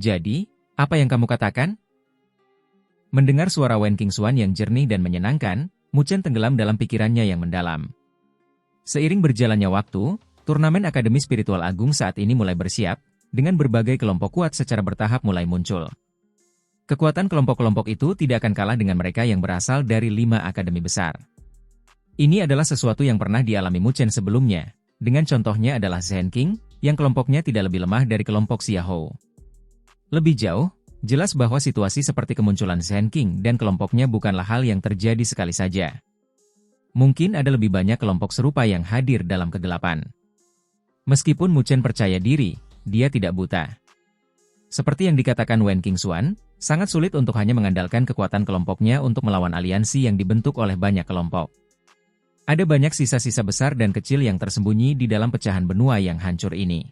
Jadi, apa yang kamu katakan? Mendengar suara Wen Qingxuan yang jernih dan menyenangkan, Mu Chen tenggelam dalam pikirannya yang mendalam. Seiring berjalannya waktu, turnamen Akademi Spiritual Agung saat ini mulai bersiap, dengan berbagai kelompok kuat secara bertahap mulai muncul. Kekuatan kelompok-kelompok itu tidak akan kalah dengan mereka yang berasal dari 5 akademi besar. Ini adalah sesuatu yang pernah dialami Mu Chen sebelumnya, dengan contohnya adalah Zhen Qing, yang kelompoknya tidak lebih lemah dari kelompok Xiahou. Lebih jauh, jelas bahwa situasi seperti kemunculan Zhen Qing dan kelompoknya bukanlah hal yang terjadi sekali saja. Mungkin ada lebih banyak kelompok serupa yang hadir dalam kegelapan. Meskipun Mu Chen percaya diri, dia tidak buta. Seperti yang dikatakan Wen Qingxuan, sangat sulit untuk hanya mengandalkan kekuatan kelompoknya untuk melawan aliansi yang dibentuk oleh banyak kelompok. Ada banyak sisa-sisa besar dan kecil yang tersembunyi di dalam pecahan benua yang hancur ini.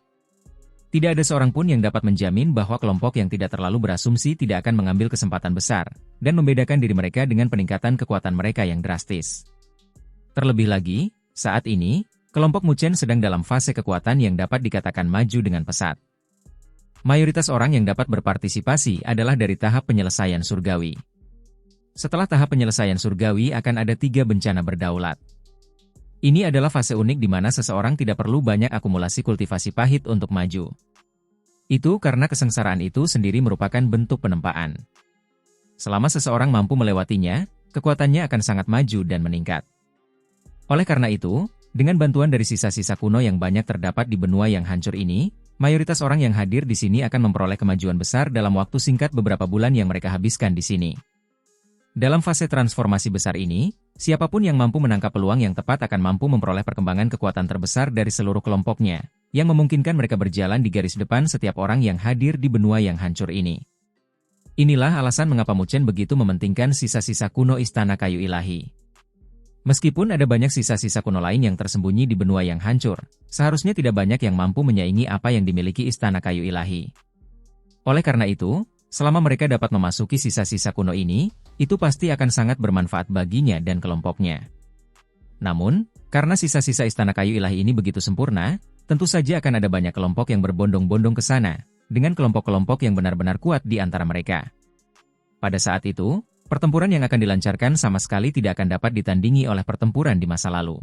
Tidak ada seorang pun yang dapat menjamin bahwa kelompok yang tidak terlalu berasumsi tidak akan mengambil kesempatan besar, dan membedakan diri mereka dengan peningkatan kekuatan mereka yang drastis. Terlebih lagi, saat ini, kelompok Mu Chen sedang dalam fase kekuatan yang dapat dikatakan maju dengan pesat. Mayoritas orang yang dapat berpartisipasi adalah dari tahap penyelesaian surgawi. Setelah tahap penyelesaian surgawi akan ada 3 bencana berdaulat. Ini adalah fase unik di mana seseorang tidak perlu banyak akumulasi kultivasi pahit untuk maju. Itu karena kesengsaraan itu sendiri merupakan bentuk penempaan. Selama seseorang mampu melewatinya, kekuatannya akan sangat maju dan meningkat. Oleh karena itu, dengan bantuan dari sisa-sisa kuno yang banyak terdapat di benua yang hancur ini, mayoritas orang yang hadir di sini akan memperoleh kemajuan besar dalam waktu singkat beberapa bulan yang mereka habiskan di sini. Dalam fase transformasi besar ini, siapapun yang mampu menangkap peluang yang tepat akan mampu memperoleh perkembangan kekuatan terbesar dari seluruh kelompoknya, yang memungkinkan mereka berjalan di garis depan setiap orang yang hadir di benua yang hancur ini. Inilah alasan mengapa Mu Chen begitu mementingkan sisa-sisa kuno Istana Kayu Ilahi. Meskipun ada banyak sisa-sisa kuno lain yang tersembunyi di benua yang hancur, seharusnya tidak banyak yang mampu menyaingi apa yang dimiliki Istana Kayu Ilahi. Oleh karena itu, selama mereka dapat memasuki sisa-sisa kuno ini, itu pasti akan sangat bermanfaat baginya dan kelompoknya. Namun, karena sisa-sisa Istana Kayu Ilahi ini begitu sempurna, tentu saja akan ada banyak kelompok yang berbondong-bondong ke sana, dengan kelompok-kelompok yang benar-benar kuat di antara mereka. Pada saat itu, pertempuran yang akan dilancarkan sama sekali tidak akan dapat ditandingi oleh pertempuran di masa lalu.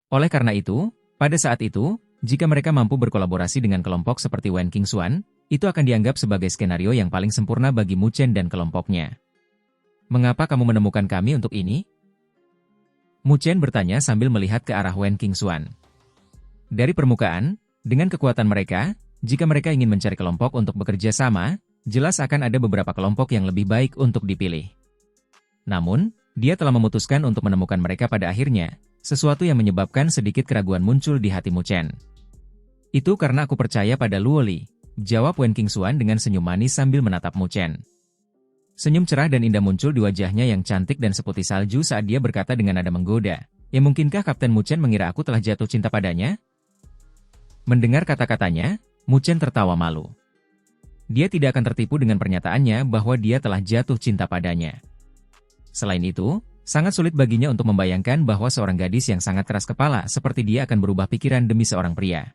Oleh karena itu, pada saat itu, jika mereka mampu berkolaborasi dengan kelompok seperti Wen Qingxuan, itu akan dianggap sebagai skenario yang paling sempurna bagi Mu Chen dan kelompoknya. Mengapa kamu menemukan kami untuk ini? Mu Chen bertanya sambil melihat ke arah Wen Qingxuan. Dari permukaan, dengan kekuatan mereka, jika mereka ingin mencari kelompok untuk bekerja sama, jelas akan ada beberapa kelompok yang lebih baik untuk dipilih. Namun, dia telah memutuskan untuk menemukan mereka pada akhirnya, sesuatu yang menyebabkan sedikit keraguan muncul di hati Mu Chen. Itu karena aku percaya pada Luoli, jawab Wen Qingxuan dengan senyum manis sambil menatap Mu Chen. Senyum cerah dan indah muncul di wajahnya yang cantik dan seputih salju saat dia berkata dengan nada menggoda, "Ya mungkinkah Kapten Mu Chen mengira aku telah jatuh cinta padanya?" Mendengar kata-katanya, Mu Chen tertawa malu. Dia tidak akan tertipu dengan pernyataannya bahwa dia telah jatuh cinta padanya. Selain itu, sangat sulit baginya untuk membayangkan bahwa seorang gadis yang sangat keras kepala seperti dia akan berubah pikiran demi seorang pria.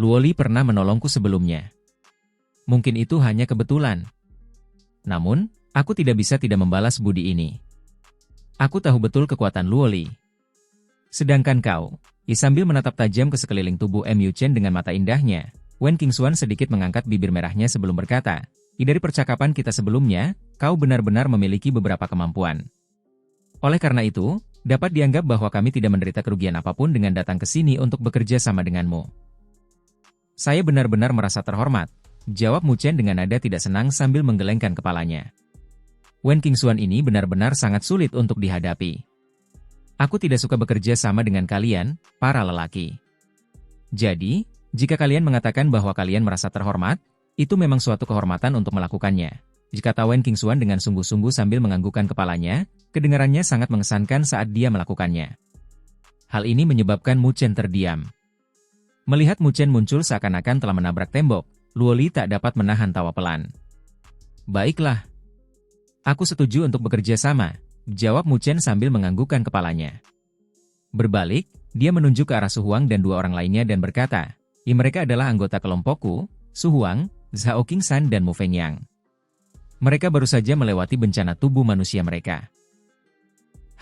Luoli pernah menolongku sebelumnya. Mungkin itu hanya kebetulan. Namun, aku tidak bisa tidak membalas budi ini. Aku tahu betul kekuatan Luoli. Sedangkan kau, sambil menatap tajam ke sekeliling tubuh Mu Chen dengan mata indahnya, Wen Qingxuan sedikit mengangkat bibir merahnya sebelum berkata, "Dari percakapan kita sebelumnya, kau benar-benar memiliki beberapa kemampuan. Oleh karena itu, dapat dianggap bahwa kami tidak menderita kerugian apapun dengan datang ke sini untuk bekerja sama denganmu." "Saya benar-benar merasa terhormat," jawab Mu Chen dengan nada tidak senang sambil menggelengkan kepalanya. Wen Qingxuan ini benar-benar sangat sulit untuk dihadapi. "Aku tidak suka bekerja sama dengan kalian, para lelaki. Jadi, jika kalian mengatakan bahwa kalian merasa terhormat, itu memang suatu kehormatan untuk melakukannya," kata Wen Qingxuan dengan sungguh-sungguh sambil menganggukkan kepalanya, kedengarannya sangat mengesankan saat dia melakukannya. Hal ini menyebabkan Mu Chen terdiam. Melihat Mu Chen muncul seakan-akan telah menabrak tembok, Luoli tak dapat menahan tawa pelan. "Baiklah. Aku setuju untuk bekerja sama," jawab Mu Chen sambil menganggukkan kepalanya. Berbalik, dia menunjuk ke arah Su Huang dan 2 orang lainnya dan berkata, "Mereka adalah anggota kelompokku, Su Huang, Zhao Qingshan dan Mu Fengyang. Mereka baru saja melewati bencana tubuh manusia mereka.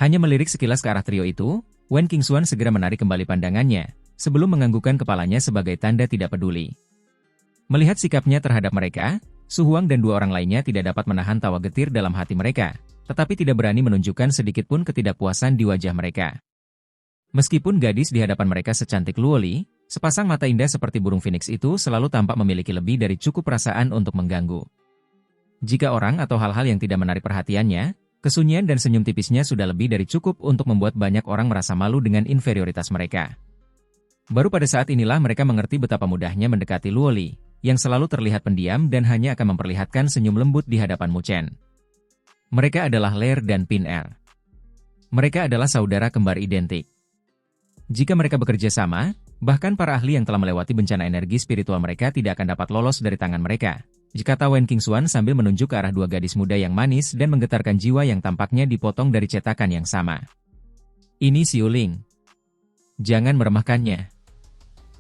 Hanya melirik sekilas ke arah trio itu, Wen Qingxuan segera menarik kembali pandangannya, sebelum menganggukkan kepalanya sebagai tanda tidak peduli. Melihat sikapnya terhadap mereka, Su Huang dan dua orang lainnya tidak dapat menahan tawa getir dalam hati mereka, tetapi tidak berani menunjukkan sedikitpun ketidakpuasan di wajah mereka. Meskipun gadis di hadapan mereka secantik Luo Li, sepasang mata indah seperti burung phoenix itu selalu tampak memiliki lebih dari cukup perasaan untuk mengganggu. Jika orang atau hal-hal yang tidak menarik perhatiannya, kesunyian dan senyum tipisnya sudah lebih dari cukup untuk membuat banyak orang merasa malu dengan inferioritas mereka. Baru pada saat inilah mereka mengerti betapa mudahnya mendekati Luo Li, yang selalu terlihat pendiam dan hanya akan memperlihatkan senyum lembut di hadapan Mu Chen. Mereka adalah Lair dan Pin Er. Mereka adalah saudara kembar identik. Jika mereka bekerja sama, bahkan para ahli yang telah melewati bencana energi spiritual mereka tidak akan dapat lolos dari tangan mereka, kata Wen Qingxuan sambil menunjuk ke arah dua gadis muda yang manis dan menggetarkan jiwa yang tampaknya dipotong dari cetakan yang sama. Ini Xiu Ling. Jangan meremehkannya.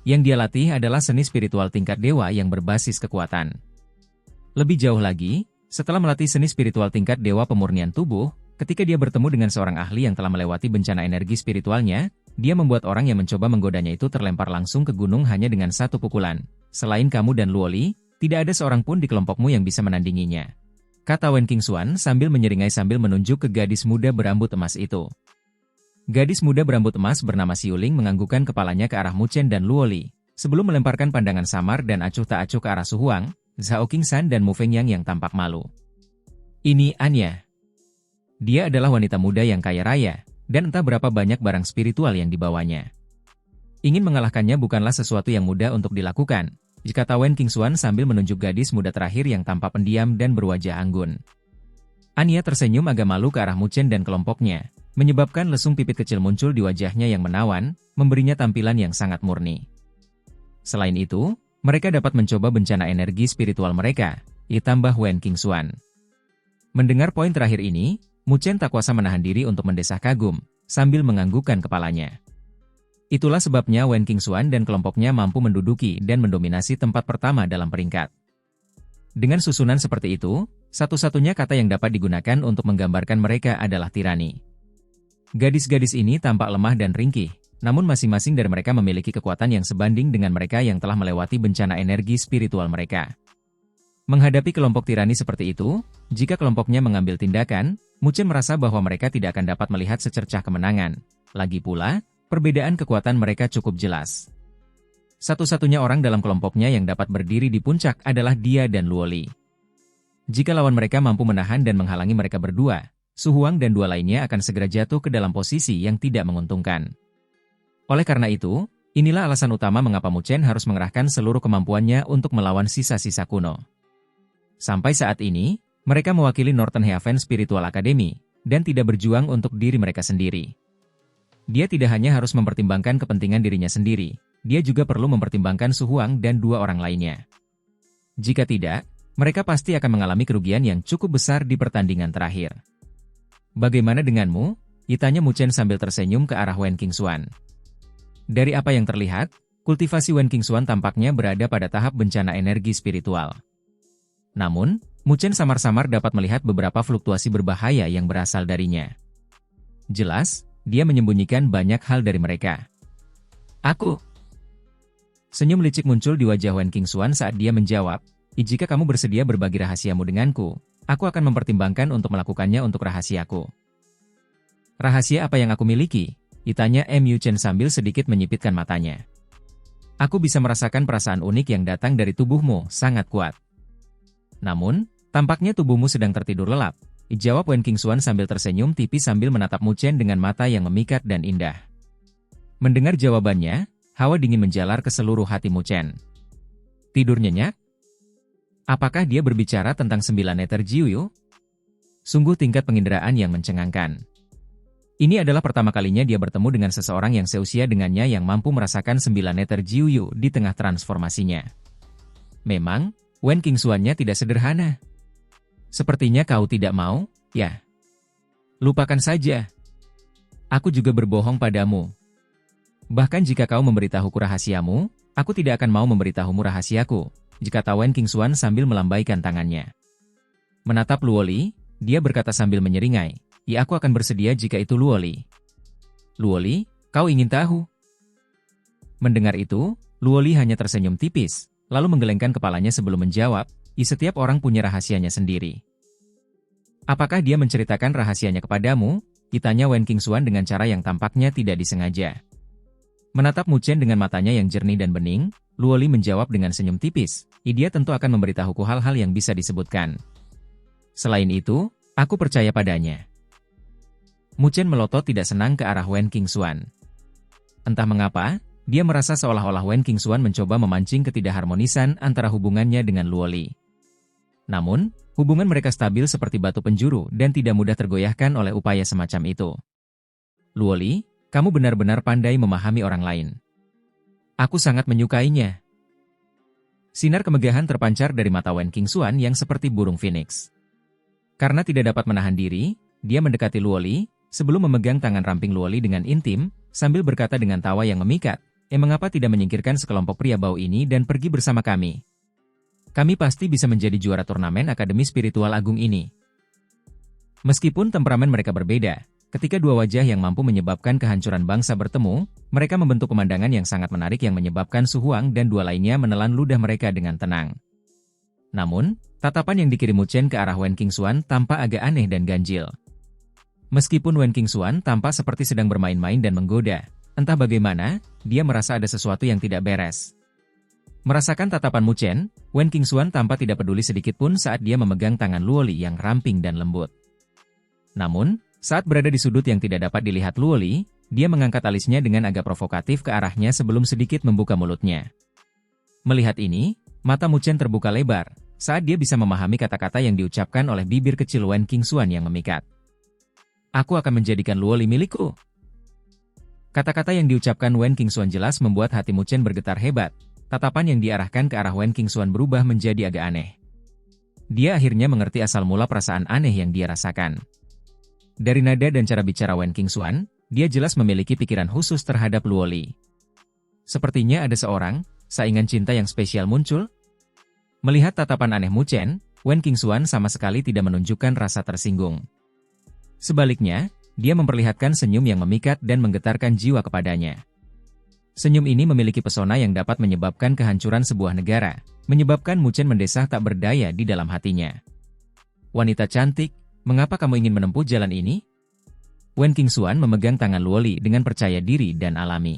Yang dia latih adalah seni spiritual tingkat dewa yang berbasis kekuatan. Lebih jauh lagi, setelah melatih seni spiritual tingkat dewa pemurnian tubuh, ketika dia bertemu dengan seorang ahli yang telah melewati bencana energi spiritualnya, dia membuat orang yang mencoba menggodanya itu terlempar langsung ke gunung hanya dengan satu pukulan. Selain kamu dan Luo Li, tidak ada seorang pun di kelompokmu yang bisa menandinginya, kata Wen Qingxuan sambil menyeringai sambil menunjuk ke gadis muda berambut emas itu. Gadis muda berambut emas bernama Xiu Ling menganggukkan kepalanya ke arah Mu Chen dan Luo Li, sebelum melemparkan pandangan samar dan acuh tak acuh ke arah Su Huang, Zhao Qingshan dan Mu Fengyang yang tampak malu. Ini Anya. Dia adalah wanita muda yang kaya raya, dan entah berapa banyak barang spiritual yang dibawanya. Ingin mengalahkannya bukanlah sesuatu yang mudah untuk dilakukan, kata Wen Qingxuan sambil menunjuk gadis muda terakhir yang tampak pendiam dan berwajah anggun. Anya tersenyum agak malu ke arah Mu Chen dan kelompoknya, menyebabkan lesung pipit kecil muncul di wajahnya yang menawan, memberinya tampilan yang sangat murni. Selain itu, mereka dapat mencoba bencana energi spiritual mereka, ditambah Wen Qingxuan. Mendengar poin terakhir ini, Mu Chen tak kuasa menahan diri untuk mendesah kagum, sambil menganggukkan kepalanya. Itulah sebabnya Wen Qingxuan dan kelompoknya mampu menduduki dan mendominasi tempat pertama dalam peringkat. Dengan susunan seperti itu, satu-satunya kata yang dapat digunakan untuk menggambarkan mereka adalah tirani. Gadis-gadis ini tampak lemah dan ringkih, namun masing-masing dari mereka memiliki kekuatan yang sebanding dengan mereka yang telah melewati bencana energi spiritual mereka. Menghadapi kelompok tirani seperti itu, jika kelompoknya mengambil tindakan, Mu Chen merasa bahwa mereka tidak akan dapat melihat secercah kemenangan. Lagi pula, perbedaan kekuatan mereka cukup jelas. Satu-satunya orang dalam kelompoknya yang dapat berdiri di puncak adalah dia dan Luo Li. Jika lawan mereka mampu menahan dan menghalangi mereka berdua, Su Huang dan dua lainnya akan segera jatuh ke dalam posisi yang tidak menguntungkan. Oleh karena itu, inilah alasan utama mengapa Mu Chen harus mengerahkan seluruh kemampuannya untuk melawan sisa-sisa kuno. Sampai saat ini, mereka mewakili Northern Heaven Spiritual Academy, dan tidak berjuang untuk diri mereka sendiri. Dia tidak hanya harus mempertimbangkan kepentingan dirinya sendiri, dia juga perlu mempertimbangkan Su Huang dan dua orang lainnya. Jika tidak, mereka pasti akan mengalami kerugian yang cukup besar di pertandingan terakhir. Bagaimana denganmu? Tanya Mu Chen sambil tersenyum ke arah Wen Qingxuan. Dari apa yang terlihat, kultivasi Wen Qingxuan tampaknya berada pada tahap bencana energi spiritual. Namun, Mu Chen samar-samar dapat melihat beberapa fluktuasi berbahaya yang berasal darinya. Jelas, dia menyembunyikan banyak hal dari mereka. Aku. Senyum licik muncul di wajah Wen Qingxuan saat dia menjawab, jika kamu bersedia berbagi rahasiamu denganku, aku akan mempertimbangkan untuk melakukannya untuk rahasiaku. Rahasia apa yang aku miliki? Tanya Mu Chen sambil sedikit menyipitkan matanya. Aku bisa merasakan perasaan unik yang datang dari tubuhmu, sangat kuat. Namun, tampaknya tubuhmu sedang tertidur lelap, jawab Wen Qingxuan sambil tersenyum tipis sambil menatap Mu Chen dengan mata yang memikat dan indah. Mendengar jawabannya, hawa dingin menjalar ke seluruh hati Mu Chen. Tidur nyenyak? Apakah dia berbicara tentang 9 neter Jiuyu? Sungguh tingkat penginderaan yang mencengangkan. Ini adalah pertama kalinya dia bertemu dengan seseorang yang seusia dengannya yang mampu merasakan 9 neter Jiuyu di tengah transformasinya. Memang, Wen Qingxuan-nya tidak sederhana. Sepertinya kau tidak mau, ya? Lupakan saja. Aku juga berbohong padamu. Bahkan jika kau memberitahuku rahasiamu, aku tidak akan mau memberitahumu rahasiaku, kata Wen Qingxuan sambil melambaikan tangannya. Menatap Luoli, dia berkata sambil menyeringai, "Ya, aku akan bersedia jika itu Luoli." "Luoli, kau ingin tahu?" Mendengar itu, Luoli hanya tersenyum tipis, lalu menggelengkan kepalanya sebelum menjawab, setiap orang punya rahasianya sendiri." "Apakah dia menceritakan rahasianya kepadamu?" tanya Wen Qingxuan dengan cara yang tampaknya tidak disengaja. Menatap Mu Chen dengan matanya yang jernih dan bening, Luoli menjawab dengan senyum tipis, "Dia tentu akan memberitahuku hal-hal yang bisa disebutkan. Selain itu, aku percaya padanya." Mu Chen melotot tidak senang ke arah Wen Qingxuan. Entah mengapa, dia merasa seolah-olah Wen Qingxuan mencoba memancing ketidakharmonisan antara hubungannya dengan Luoli. Namun, hubungan mereka stabil seperti batu penjuru dan tidak mudah tergoyahkan oleh upaya semacam itu. "Luoli, kamu benar-benar pandai memahami orang lain. Aku sangat menyukainya." Sinar kemegahan terpancar dari mata Wen Qingxuan yang seperti burung phoenix. Karena tidak dapat menahan diri, dia mendekati Luoli, sebelum memegang tangan ramping Luoli dengan intim, sambil berkata dengan tawa yang memikat, "Mengapa tidak menyingkirkan sekelompok pria bau ini dan pergi bersama kami? Kami pasti bisa menjadi juara turnamen Akademi Spiritual Agung ini." Meskipun temperamen mereka berbeda, ketika dua wajah yang mampu menyebabkan kehancuran bangsa bertemu, mereka membentuk pemandangan yang sangat menarik yang menyebabkan Su Huang dan dua lainnya menelan ludah mereka dengan tenang. Namun, tatapan yang dikirim Mu Chen ke arah Wen Qingxuan tampak agak aneh dan ganjil. Meskipun Wen Qingxuan tampak seperti sedang bermain-main dan menggoda, entah bagaimana, dia merasa ada sesuatu yang tidak beres. Merasakan tatapan Mu Chen, Wen Qingxuan tampak tidak peduli sedikitpun saat dia memegang tangan Luoli yang ramping dan lembut. Namun, saat berada di sudut yang tidak dapat dilihat Luoli, dia mengangkat alisnya dengan agak provokatif ke arahnya sebelum sedikit membuka mulutnya. Melihat ini, mata Mu Chen terbuka lebar, saat dia bisa memahami kata-kata yang diucapkan oleh bibir kecil Wen Qingxuan yang memikat. "Aku akan menjadikan Luoli milikku." Kata-kata yang diucapkan Wen Qingxuan jelas membuat hati Mu Chen bergetar hebat. Tatapan yang diarahkan ke arah Wen Qingxuan berubah menjadi agak aneh. Dia akhirnya mengerti asal mula perasaan aneh yang dia rasakan. Dari nada dan cara bicara Wen Qingxuan, dia jelas memiliki pikiran khusus terhadap Luoli. Sepertinya ada seorang saingan cinta yang spesial muncul. Melihat tatapan aneh Mu Chen, Wen Qingxuan sama sekali tidak menunjukkan rasa tersinggung. Sebaliknya, dia memperlihatkan senyum yang memikat dan menggetarkan jiwa kepadanya. Senyum ini memiliki pesona yang dapat menyebabkan kehancuran sebuah negara, menyebabkan Mu Chen mendesah tak berdaya di dalam hatinya. "Wanita cantik, mengapa kamu ingin menempuh jalan ini?" Wen Qingxuan memegang tangan Luoli dengan percaya diri dan alami.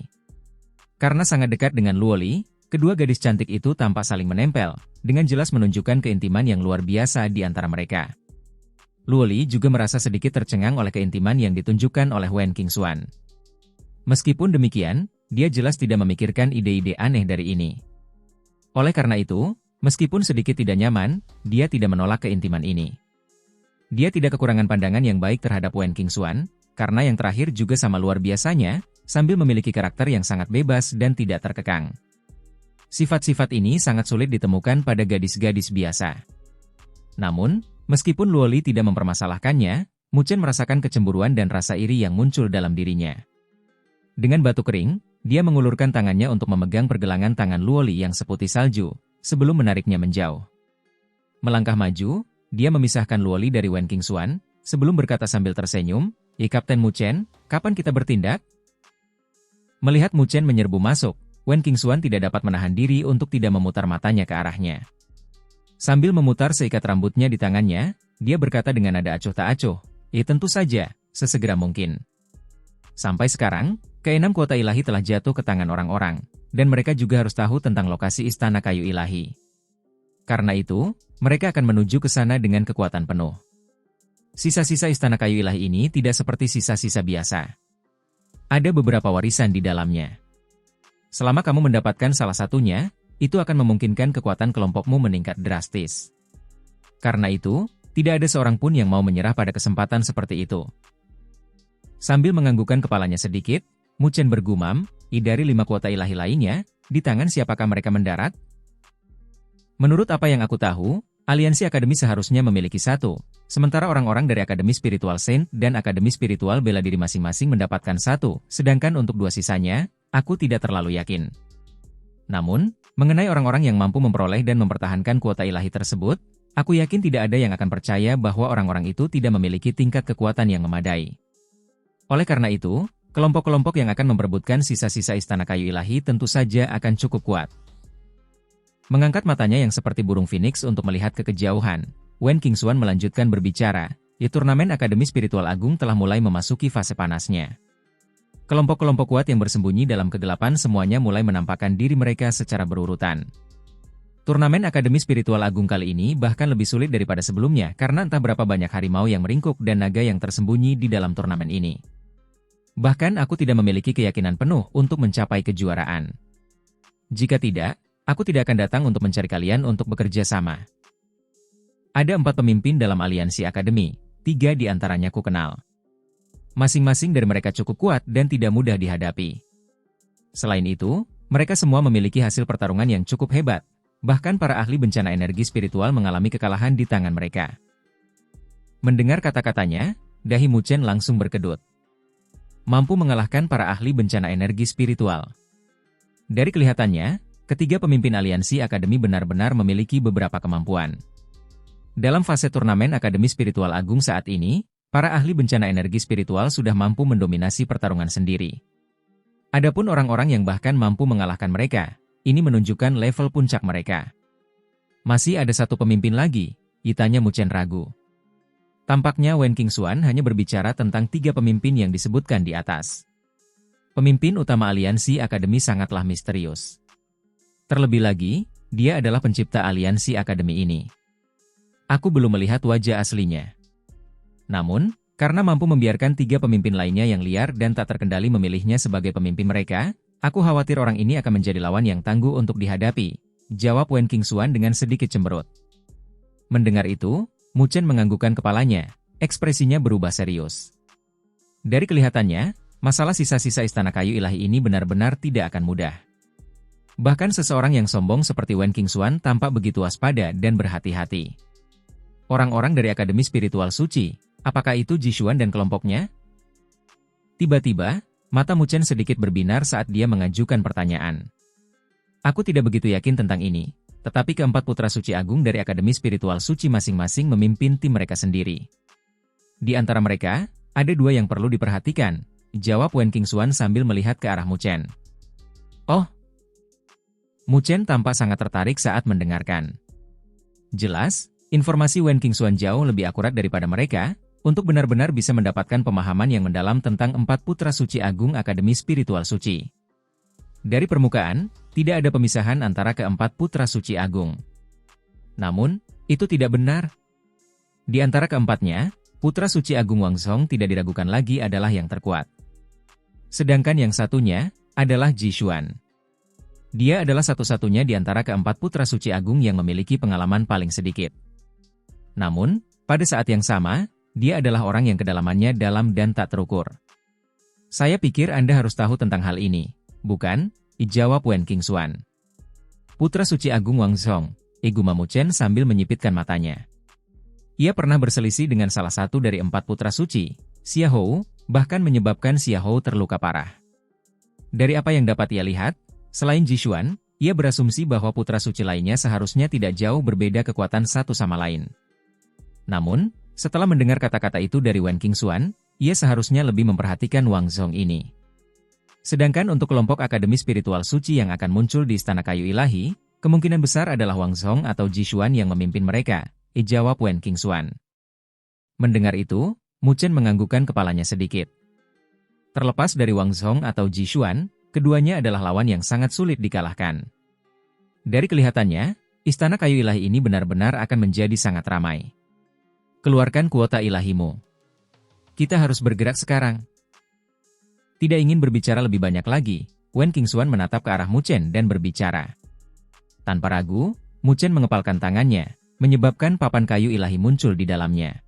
Karena sangat dekat dengan Luoli, kedua gadis cantik itu tampak saling menempel, dengan jelas menunjukkan keintiman yang luar biasa di antara mereka. Luoli juga merasa sedikit tercengang oleh keintiman yang ditunjukkan oleh Wen Qingxuan. Meskipun demikian, dia jelas tidak memikirkan ide-ide aneh dari ini. Oleh karena itu, meskipun sedikit tidak nyaman, dia tidak menolak keintiman ini. Dia tidak kekurangan pandangan yang baik terhadap Wen Qingxuan, karena yang terakhir juga sama luar biasanya, sambil memiliki karakter yang sangat bebas dan tidak terkekang. Sifat-sifat ini sangat sulit ditemukan pada gadis-gadis biasa. Namun, meskipun Luoli tidak mempermasalahkannya, Mu Chen merasakan kecemburuan dan rasa iri yang muncul dalam dirinya. Dengan batu kering, dia mengulurkan tangannya untuk memegang pergelangan tangan Luoli yang seputih salju, sebelum menariknya menjauh. Melangkah maju, dia memisahkan Luoli dari Wen Qingxuan, sebelum berkata sambil tersenyum, Kapten Mu Chen, kapan kita bertindak?" Melihat Mu Chen menyerbu masuk, Wen Qingxuan tidak dapat menahan diri untuk tidak memutar matanya ke arahnya. Sambil memutar seikat rambutnya di tangannya, dia berkata dengan nada acuh tak acuh, tentu saja, sesegera mungkin." Sampai sekarang, ke-6 kuota ilahi telah jatuh ke tangan orang-orang, dan mereka juga harus tahu tentang lokasi Istana Kayu Ilahi. Karena itu, mereka akan menuju ke sana dengan kekuatan penuh. Sisa-sisa Istana Kayu Ilahi ini tidak seperti sisa-sisa biasa. Ada beberapa warisan di dalamnya. Selama kamu mendapatkan salah satunya, itu akan memungkinkan kekuatan kelompokmu meningkat drastis. Karena itu, tidak ada seorang pun yang mau menyerah pada kesempatan seperti itu. Sambil menganggukkan kepalanya sedikit, Mu Chen bergumam, dari 5 kuota ilahi lainnya, di tangan siapakah mereka mendarat? Menurut apa yang aku tahu, aliansi akademi seharusnya memiliki 1, sementara orang-orang dari Akademi Spiritual Saint dan Akademi Spiritual Bela Diri masing-masing mendapatkan 1, sedangkan untuk 2 sisanya, aku tidak terlalu yakin. Namun, Mengenai orang-orang yang mampu memperoleh dan mempertahankan kuota ilahi tersebut, aku yakin tidak ada yang akan percaya bahwa orang-orang itu tidak memiliki tingkat kekuatan yang memadai. Oleh karena itu, kelompok-kelompok yang akan memperebutkan sisa-sisa istana kayu ilahi tentu saja akan cukup kuat. Mengangkat matanya yang seperti burung phoenix untuk melihat ke kejauhan, Wen Qingxuan melanjutkan berbicara, turnamen Akademi Spiritual Agung telah mulai memasuki fase panasnya. Kelompok-kelompok kuat yang bersembunyi dalam kegelapan semuanya mulai menampakkan diri mereka secara berurutan. Turnamen Akademi Spiritual Agung kali ini bahkan lebih sulit daripada sebelumnya karena entah berapa banyak harimau yang meringkuk dan naga yang tersembunyi di dalam turnamen ini. Bahkan aku tidak memiliki keyakinan penuh untuk mencapai kejuaraan. Jika tidak, aku tidak akan datang untuk mencari kalian untuk bekerja sama. Ada 4 pemimpin dalam aliansi akademi, 3 di antaranya ku kenal. Masing-masing dari mereka cukup kuat dan tidak mudah dihadapi. Selain itu, mereka semua memiliki hasil pertarungan yang cukup hebat, bahkan para ahli bencana energi spiritual mengalami kekalahan di tangan mereka. Mendengar kata-katanya, dahi Mu Chen langsung berkedut. Mampu mengalahkan para ahli bencana energi spiritual. Dari kelihatannya, ketiga pemimpin aliansi akademi benar-benar memiliki beberapa kemampuan. Dalam fase turnamen Akademi Spiritual Agung saat ini, para ahli bencana energi spiritual sudah mampu mendominasi pertarungan sendiri. Adapun orang-orang yang bahkan mampu mengalahkan mereka, ini menunjukkan level puncak mereka. Masih ada satu pemimpin lagi, tanya Mu Chen ragu. Tampaknya Wen Qingxuan hanya berbicara tentang 3 pemimpin yang disebutkan di atas. Pemimpin utama aliansi akademi sangatlah misterius. Terlebih lagi, dia adalah pencipta aliansi akademi ini. Aku belum melihat wajah aslinya. Namun, karena mampu membiarkan 3 pemimpin lainnya yang liar dan tak terkendali memilihnya sebagai pemimpin mereka, aku khawatir orang ini akan menjadi lawan yang tangguh untuk dihadapi, jawab Wen Qingxuan dengan sedikit cemberut. Mendengar itu, Mu Chen menganggukkan kepalanya, ekspresinya berubah serius. Dari kelihatannya, masalah sisa-sisa istana kayu ilahi ini benar-benar tidak akan mudah. Bahkan seseorang yang sombong seperti Wen Qingxuan tampak begitu waspada dan berhati-hati. Orang-orang dari Akademi Spiritual Suci, apakah itu Jishuan dan kelompoknya? Tiba-tiba, mata Mu Chen sedikit berbinar saat dia mengajukan pertanyaan. Aku tidak begitu yakin tentang ini, tetapi keempat putra suci agung dari Akademi Spiritual Suci masing-masing memimpin tim mereka sendiri. Di antara mereka, ada 2 yang perlu diperhatikan, jawab Wen Qingxuan sambil melihat ke arah Mu Chen. Oh! Mu Chen tampak sangat tertarik saat mendengarkan. Jelas, informasi Wen Qingxuan jauh lebih akurat daripada mereka, untuk benar-benar bisa mendapatkan pemahaman yang mendalam tentang 4 putra suci agung Akademi Spiritual Suci. Dari permukaan, tidak ada pemisahan antara keempat putra suci agung. Namun, itu tidak benar. Di antara keempatnya, putra suci agung Wangzhong tidak diragukan lagi adalah yang terkuat. Sedangkan yang satunya, adalah Jishuan. Dia adalah satu-satunya di antara keempat putra suci agung yang memiliki pengalaman paling sedikit. Namun, pada saat yang sama, dia adalah orang yang kedalamannya dalam dan tak terukur. Saya pikir Anda harus tahu tentang hal ini, bukan? Jawab Wen Qingxuan. Putra suci agung Wangzhong, gumam Mu Chen sambil menyipitkan matanya. Ia pernah berselisih dengan salah satu dari 4 putra suci, Xia Hou, bahkan menyebabkan Xia Hou terluka parah. Dari apa yang dapat ia lihat, selain Jishuan, ia berasumsi bahwa putra suci lainnya seharusnya tidak jauh berbeda kekuatan satu sama lain. Namun, setelah mendengar kata-kata itu dari Wen Qingxuan, ia seharusnya lebih memperhatikan Wangzhong ini. Sedangkan untuk kelompok Akademi Spiritual Suci yang akan muncul di Istana Kayu Ilahi, kemungkinan besar adalah Wangzhong atau Jishuan yang memimpin mereka, jawab Wen Qingxuan. Mendengar itu, Mu Chen menganggukkan kepalanya sedikit. Terlepas dari Wangzhong atau Jishuan, keduanya adalah lawan yang sangat sulit dikalahkan. Dari kelihatannya, Istana Kayu Ilahi ini benar-benar akan menjadi sangat ramai. Keluarkan kuota ilahimu. Kita harus bergerak sekarang. Tidak ingin berbicara lebih banyak lagi, Wen Qingxuan menatap ke arah Mu Chen dan berbicara. Tanpa ragu, Mu Chen mengepalkan tangannya, menyebabkan papan kayu ilahi muncul di dalamnya.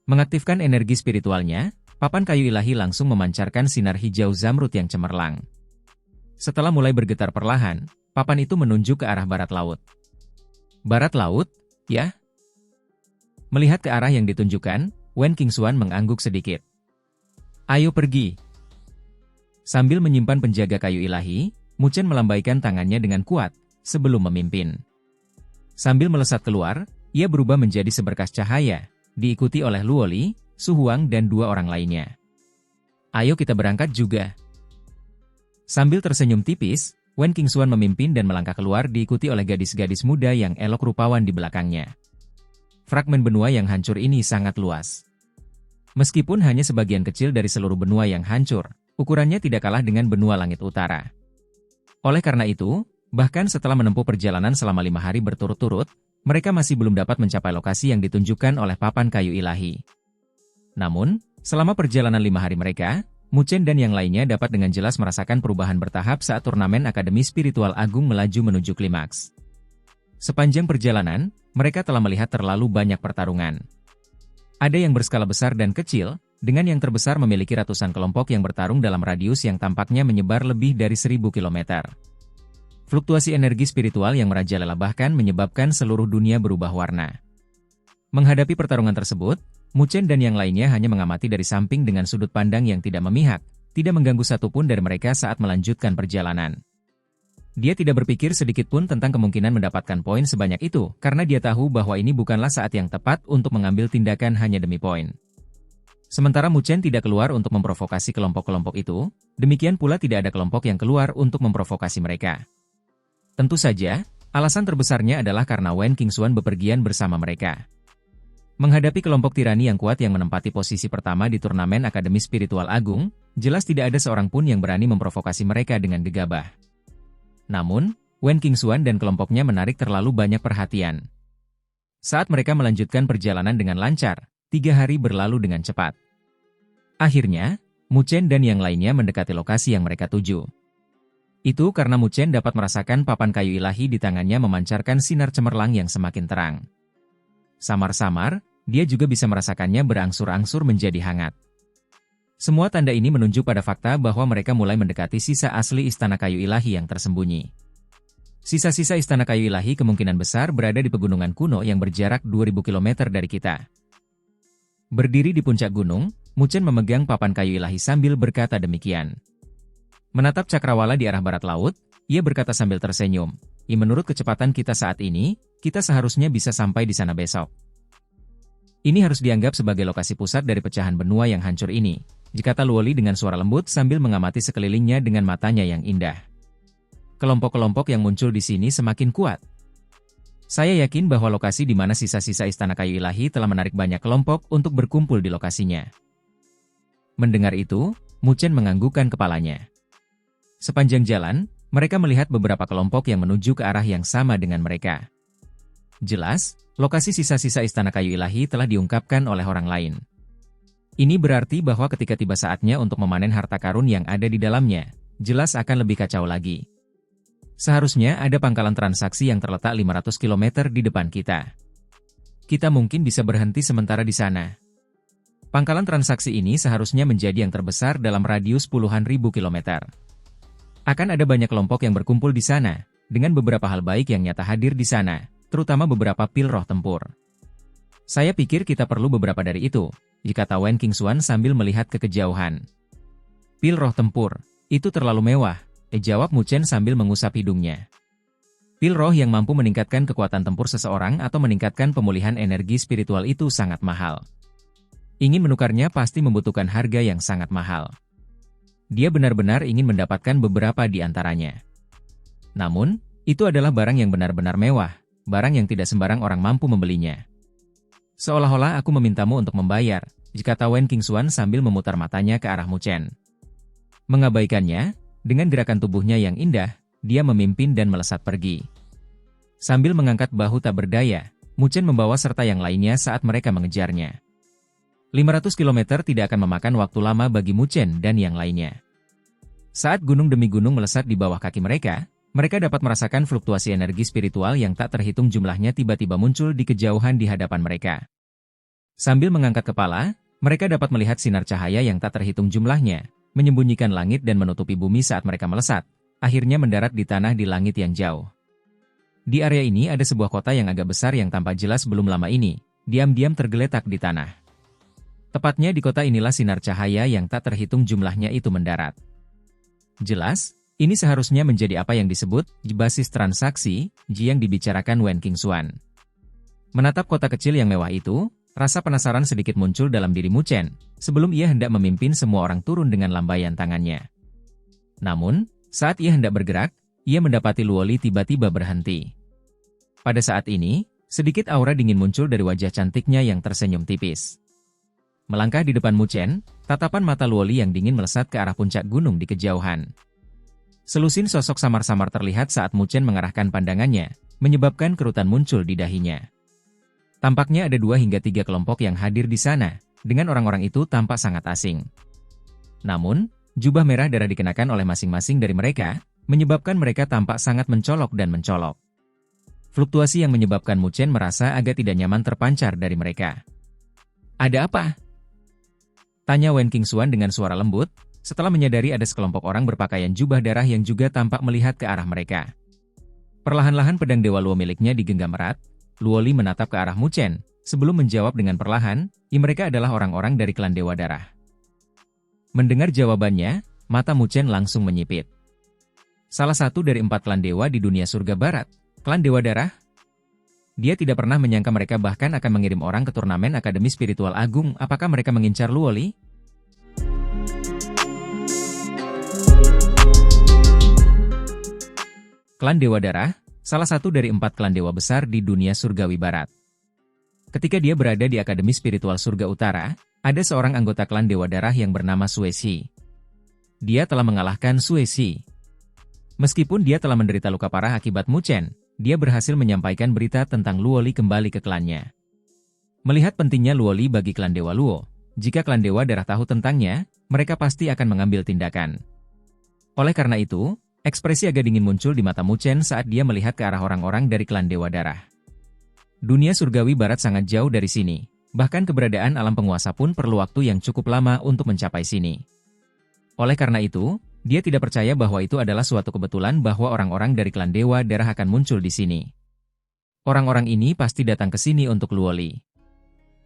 Mengaktifkan energi spiritualnya, papan kayu ilahi langsung memancarkan sinar hijau zamrud yang cemerlang. Setelah mulai bergetar perlahan, papan itu menunjuk ke arah barat laut. Barat laut, ya? Melihat ke arah yang ditunjukkan, Wen Qingxuan mengangguk sedikit. Ayo pergi. Sambil menyimpan penjaga kayu ilahi, Mu Chen melambaikan tangannya dengan kuat, sebelum memimpin. Sambil melesat keluar, ia berubah menjadi seberkas cahaya, diikuti oleh Luoli, Su Huang dan 2 orang lainnya. Ayo kita berangkat juga. Sambil tersenyum tipis, Wen Qingxuan memimpin dan melangkah keluar diikuti oleh gadis-gadis muda yang elok rupawan di belakangnya. Fragmen benua yang hancur ini sangat luas. Meskipun hanya sebagian kecil dari seluruh benua yang hancur, ukurannya tidak kalah dengan benua langit utara. Oleh karena itu, bahkan setelah menempuh perjalanan selama 5 hari berturut-turut, mereka masih belum dapat mencapai lokasi yang ditunjukkan oleh papan kayu ilahi. Namun, selama perjalanan 5 hari mereka, Mu Chen dan yang lainnya dapat dengan jelas merasakan perubahan bertahap saat turnamen Akademi Spiritual Agung melaju menuju klimaks. Sepanjang perjalanan, mereka telah melihat terlalu banyak pertarungan. Ada yang berskala besar dan kecil, dengan yang terbesar memiliki ratusan kelompok yang bertarung dalam radius yang tampaknya menyebar lebih dari 1000 km. Fluktuasi energi spiritual yang merajalela bahkan menyebabkan seluruh dunia berubah warna. Menghadapi pertarungan tersebut, Mu Chen dan yang lainnya hanya mengamati dari samping dengan sudut pandang yang tidak memihak, tidak mengganggu satupun dari mereka saat melanjutkan perjalanan. Dia tidak berpikir sedikitpun tentang kemungkinan mendapatkan poin sebanyak itu, karena dia tahu bahwa ini bukanlah saat yang tepat untuk mengambil tindakan hanya demi poin. Sementara Mu Chen tidak keluar untuk memprovokasi kelompok-kelompok itu, demikian pula tidak ada kelompok yang keluar untuk memprovokasi mereka. Tentu saja, alasan terbesarnya adalah karena Wen Qingxuan bepergian bersama mereka. Menghadapi kelompok tirani yang kuat yang menempati posisi pertama di turnamen Akademi Spiritual Agung, jelas tidak ada seorang pun yang berani memprovokasi mereka dengan gegabah. Namun, Wen Qingxuan dan kelompoknya menarik terlalu banyak perhatian. Saat mereka melanjutkan perjalanan dengan lancar, 3 hari berlalu dengan cepat. Akhirnya, Mu Chen dan yang lainnya mendekati lokasi yang mereka tuju. Itu karena Mu Chen dapat merasakan papan kayu ilahi di tangannya memancarkan sinar cemerlang yang semakin terang. Samar-samar, dia juga bisa merasakannya berangsur-angsur menjadi hangat. Semua tanda ini menunjuk pada fakta bahwa mereka mulai mendekati sisa asli istana kayu ilahi yang tersembunyi. Sisa-sisa istana kayu ilahi kemungkinan besar berada di pegunungan kuno yang berjarak 2000 km dari kita. Berdiri di puncak gunung, Mu Chen memegang papan kayu ilahi sambil berkata demikian. Menatap cakrawala di arah barat laut, ia berkata sambil tersenyum, menurut kecepatan kita saat ini, kita seharusnya bisa sampai di sana besok. Ini harus dianggap sebagai lokasi pusat dari pecahan benua yang hancur ini, kata Luoli dengan suara lembut sambil mengamati sekelilingnya dengan matanya yang indah. Kelompok-kelompok yang muncul di sini semakin kuat. Saya yakin bahwa lokasi di mana sisa-sisa istana kayu ilahi telah menarik banyak kelompok untuk berkumpul di lokasinya. Mendengar itu, Mu Chen menganggukkan kepalanya. Sepanjang jalan, mereka melihat beberapa kelompok yang menuju ke arah yang sama dengan mereka. Jelas, lokasi sisa-sisa istana kayu ilahi telah diungkapkan oleh orang lain. Ini berarti bahwa ketika tiba saatnya untuk memanen harta karun yang ada di dalamnya, jelas akan lebih kacau lagi. Seharusnya ada pangkalan transaksi yang terletak 500 km di depan kita. Kita mungkin bisa berhenti sementara di sana. Pangkalan transaksi ini seharusnya menjadi yang terbesar dalam radius puluhan ribu kilometer. Akan ada banyak kelompok yang berkumpul di sana, dengan beberapa hal baik yang nyata hadir di sana, terutama beberapa pil roh tempur. Saya pikir kita perlu beberapa dari itu, kata Wen Qingxuan sambil melihat ke kejauhan. Pil roh tempur, itu terlalu mewah, jawab Mu Chen sambil mengusap hidungnya. Pil roh yang mampu meningkatkan kekuatan tempur seseorang atau meningkatkan pemulihan energi spiritual itu sangat mahal. Ingin menukarnya pasti membutuhkan harga yang sangat mahal. Dia benar-benar ingin mendapatkan beberapa di antaranya. Namun, itu adalah barang yang benar-benar mewah, barang yang tidak sembarang orang mampu membelinya. Seolah-olah aku memintamu untuk membayar, kata Wen Qingxuan sambil memutar matanya ke arah Mu Chen. Mengabaikannya, dengan gerakan tubuhnya yang indah, dia memimpin dan melesat pergi. Sambil mengangkat bahu tak berdaya, Mu Chen membawa serta yang lainnya saat mereka mengejarnya. 500 km tidak akan memakan waktu lama bagi Mu Chen dan yang lainnya. Saat gunung demi gunung melesat di bawah kaki mereka dapat merasakan fluktuasi energi spiritual yang tak terhitung jumlahnya tiba-tiba muncul di kejauhan di hadapan mereka. Sambil mengangkat kepala, mereka dapat melihat sinar cahaya yang tak terhitung jumlahnya, menyembunyikan langit dan menutupi bumi saat mereka melesat, akhirnya mendarat di tanah di langit yang jauh. Di area ini ada sebuah kota yang agak besar yang tampak jelas belum lama ini, diam-diam tergeletak di tanah. Tepatnya di kota inilah sinar cahaya yang tak terhitung jumlahnya itu mendarat. Jelas, Ini seharusnya menjadi apa yang disebut basis transaksi yang dibicarakan Wen Qingxuan. Menatap kota kecil yang mewah itu, rasa penasaran sedikit muncul dalam diri Mu Chen, sebelum ia hendak memimpin semua orang turun dengan lambaian tangannya. Namun, saat ia hendak bergerak, ia mendapati Luoli tiba-tiba berhenti. Pada saat ini, sedikit aura dingin muncul dari wajah cantiknya yang tersenyum tipis. Melangkah di depan Mu Chen, tatapan mata Luoli yang dingin melesat ke arah puncak gunung di kejauhan. Selusin sosok samar-samar terlihat saat Mu Chen mengarahkan pandangannya, menyebabkan kerutan muncul di dahinya. Tampaknya ada 2 hingga 3 kelompok yang hadir di sana, dengan orang-orang itu tampak sangat asing. Namun, jubah merah darah dikenakan oleh masing-masing dari mereka, menyebabkan mereka tampak sangat mencolok dan mencolok. Fluktuasi yang menyebabkan Mu Chen merasa agak tidak nyaman terpancar dari mereka. "Ada apa?" tanya Wen Qingxuan dengan suara lembut, setelah menyadari ada sekelompok orang berpakaian jubah darah yang juga tampak melihat ke arah mereka. Perlahan-lahan pedang Dewa Luo miliknya digenggam erat. Luoli menatap ke arah Mu Chen, sebelum menjawab dengan perlahan, mereka adalah orang-orang dari klan Dewa Darah. Mendengar jawabannya, mata Mu Chen langsung menyipit. Salah satu dari 4 klan dewa di dunia surga barat, klan Dewa Darah? Dia tidak pernah menyangka mereka bahkan akan mengirim orang ke turnamen Akademi Spiritual Agung. Apakah mereka mengincar Luoli? Klan Dewa Darah, salah satu dari 4 klan dewa besar di dunia surgawi barat. Ketika dia berada di Akademi Spiritual Surga Utara, ada seorang anggota klan Dewa Darah yang bernama Sue Shi. Dia telah mengalahkan Sue Shi. Meskipun dia telah menderita luka parah akibat Mu Chen, dia berhasil menyampaikan berita tentang Luoli kembali ke klannya. Melihat pentingnya Luoli bagi klan Dewa Luo, jika klan Dewa Darah tahu tentangnya, mereka pasti akan mengambil tindakan. Oleh karena itu, ekspresi agak dingin muncul di mata Mu Chen saat dia melihat ke arah orang-orang dari klan Dewa Darah. Dunia surgawi barat sangat jauh dari sini, bahkan keberadaan alam penguasa pun perlu waktu yang cukup lama untuk mencapai sini. Oleh karena itu, dia tidak percaya bahwa itu adalah suatu kebetulan bahwa orang-orang dari klan Dewa Darah akan muncul di sini. Orang-orang ini pasti datang ke sini untuk Luoli.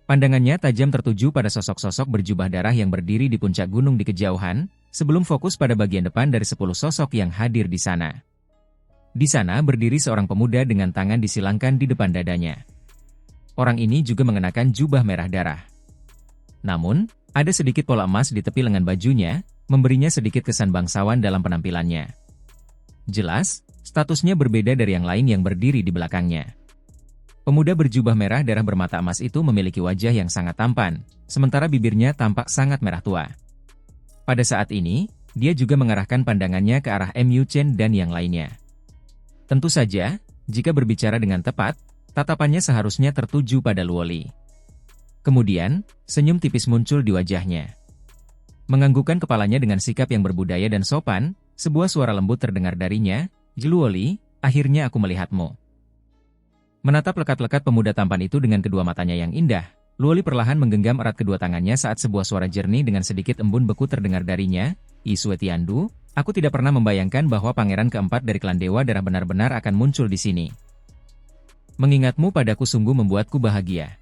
Pandangannya tajam tertuju pada sosok-sosok berjubah darah yang berdiri di puncak gunung di kejauhan, sebelum fokus pada bagian depan dari 10 sosok yang hadir di sana. Di sana berdiri seorang pemuda dengan tangan disilangkan di depan dadanya. Orang ini juga mengenakan jubah merah darah. Namun, ada sedikit pola emas di tepi lengan bajunya, memberinya sedikit kesan bangsawan dalam penampilannya. Jelas, statusnya berbeda dari yang lain yang berdiri di belakangnya. Pemuda berjubah merah darah bermata emas itu memiliki wajah yang sangat tampan, sementara bibirnya tampak sangat merah tua. Pada saat ini, dia juga mengarahkan pandangannya ke arah Mu Chen dan yang lainnya. Tentu saja, jika berbicara dengan tepat, tatapannya seharusnya tertuju pada Luoli. Kemudian, senyum tipis muncul di wajahnya. Menganggukkan kepalanya dengan sikap yang berbudaya dan sopan, sebuah suara lembut terdengar darinya, "Luoli, akhirnya aku melihatmu." Menatap lekat-lekat pemuda tampan itu dengan kedua matanya yang indah, Luoli perlahan menggenggam erat kedua tangannya saat sebuah suara jernih dengan sedikit embun beku terdengar darinya, "Sue Tiandu, aku tidak pernah membayangkan bahwa pangeran keempat dari klan Dewa Darah benar-benar akan muncul di sini. Mengingatmu padaku sungguh membuatku bahagia."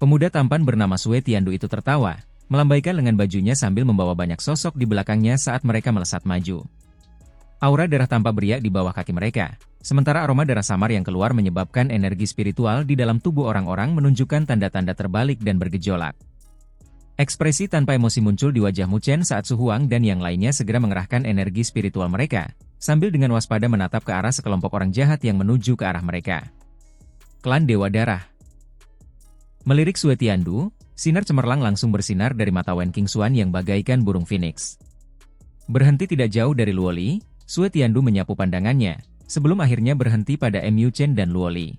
Pemuda tampan bernama Sue Tiandu itu tertawa, melambaikan lengan bajunya sambil membawa banyak sosok di belakangnya saat mereka melesat maju. Aura darah tampak beriak di bawah kaki mereka, sementara aroma darah samar yang keluar menyebabkan energi spiritual di dalam tubuh orang-orang menunjukkan tanda-tanda terbalik dan bergejolak. Ekspresi tanpa emosi muncul di wajah Mu Chen saat Su Huang dan yang lainnya segera mengerahkan energi spiritual mereka, sambil dengan waspada menatap ke arah sekelompok orang jahat yang menuju ke arah mereka. Klan Dewa Darah. Melirik Sue Tiandu, sinar cemerlang langsung bersinar dari mata Wen Qingxuan yang bagaikan burung phoenix. Berhenti tidak jauh dari Luoli, Sue Tiandu menyapu pandangannya, sebelum akhirnya berhenti pada Mu Chen dan Luoli.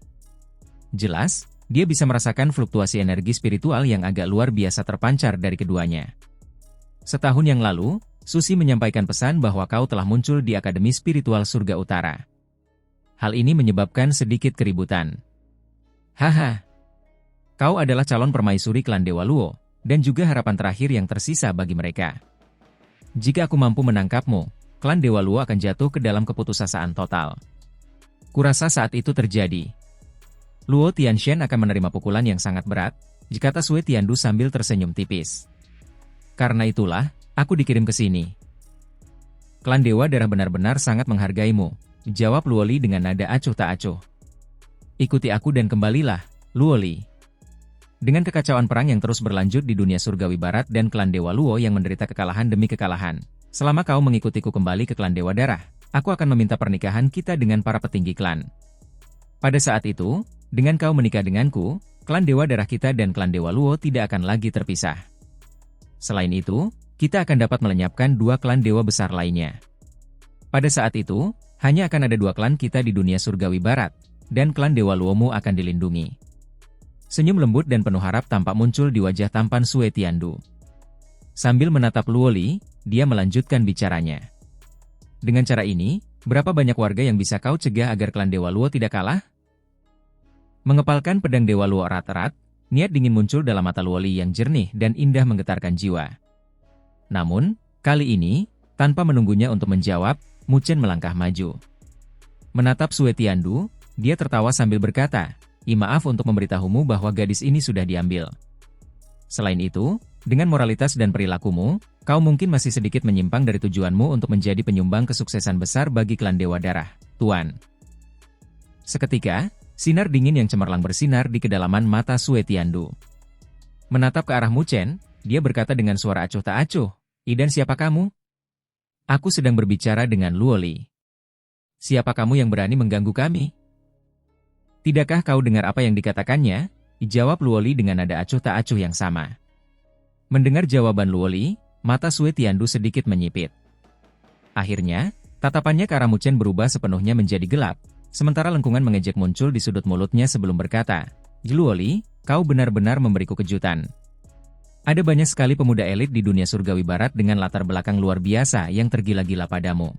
Jelas, dia bisa merasakan fluktuasi energi spiritual yang agak luar biasa terpancar dari keduanya. Setahun yang lalu, Susi menyampaikan pesan bahwa kau telah muncul di Akademi Spiritual Surga Utara. Hal ini menyebabkan sedikit keributan. Haha. Kau adalah calon permaisuri klan Dewa Luo, dan juga harapan terakhir yang tersisa bagi mereka. Jika aku mampu menangkapmu, klan Dewa Luo akan jatuh ke dalam keputusasaan total. Kurasa saat itu terjadi. Luo Tianshen akan menerima pukulan yang sangat berat, kata Sue Tiandu sambil tersenyum tipis. Karena itulah, aku dikirim ke sini. Klan Dewa Darah benar-benar sangat menghargaimu, jawab Luoli dengan nada acuh tak acuh. Ikuti aku dan kembalilah, Luoli. Dengan kekacauan perang yang terus berlanjut di dunia surgawi barat dan klan Dewa Luo yang menderita kekalahan demi kekalahan, selama kau mengikutiku kembali ke klan Dewa Darah, aku akan meminta pernikahan kita dengan para petinggi klan. Pada saat itu, dengan kau menikah denganku, klan Dewa Darah kita dan klan Dewa Luo tidak akan lagi terpisah. Selain itu, kita akan dapat melenyapkan dua klan dewa besar lainnya. Pada saat itu, hanya akan ada dua klan kita di dunia surgawi barat, dan klan Dewa Luomu akan dilindungi. Senyum lembut dan penuh harap tampak muncul di wajah tampan Sue Tiandu. Sambil menatap Luoli, dia melanjutkan bicaranya. Dengan cara ini, berapa banyak warga yang bisa kau cegah agar klan Dewa Luo tidak kalah? Mengepalkan pedang Dewa Luo erat-erat, niat dingin muncul dalam mata Luoli yang jernih dan indah menggetarkan jiwa. Namun, kali ini, tanpa menunggunya untuk menjawab, Mu Chen melangkah maju. Menatap Sue Tiandu, dia tertawa sambil berkata, maaf untuk memberitahumu bahwa gadis ini sudah diambil. Selain itu, dengan moralitas dan perilakumu, kau mungkin masih sedikit menyimpang dari tujuanmu untuk menjadi penyumbang kesuksesan besar bagi klan Dewa Darah, Tuan. Seketika, sinar dingin yang cemerlang bersinar di kedalaman mata Sue Tiandu. Menatap ke arah Mu Chen, dia berkata dengan suara acuh tak acuh, dan siapa kamu? Aku sedang berbicara dengan Luoli. Siapa kamu yang berani mengganggu kami? Tidakkah kau dengar apa yang dikatakannya? Jawab Luoli dengan nada acuh tak acuh yang sama. Mendengar jawaban Luoli, mata Sue Tiandu sedikit menyipit. Akhirnya, tatapannya ke arah Mu Chen berubah sepenuhnya menjadi gelap, sementara lengkungan mengejek muncul di sudut mulutnya sebelum berkata, Luoli, kau benar-benar memberiku kejutan. Ada banyak sekali pemuda elit di dunia surgawi barat dengan latar belakang luar biasa yang tergila-gila padamu.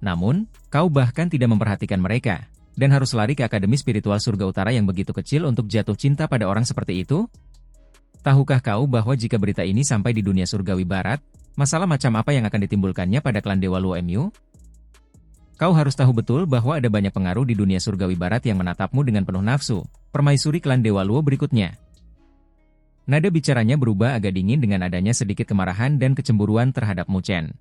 Namun, kau bahkan tidak memperhatikan mereka, dan harus lari ke Akademi Spiritual Surga Utara yang begitu kecil untuk jatuh cinta pada orang seperti itu? Tahukah kau bahwa jika berita ini sampai di dunia surgawi barat, masalah macam apa yang akan ditimbulkannya pada klan Dewa Luo MU? Kau harus tahu betul bahwa ada banyak pengaruh di dunia surgawi barat yang menatapmu dengan penuh nafsu, permaisuri klan Dewa Luo berikutnya. Nada bicaranya berubah agak dingin dengan adanya sedikit kemarahan dan kecemburuan terhadap Mu Chen.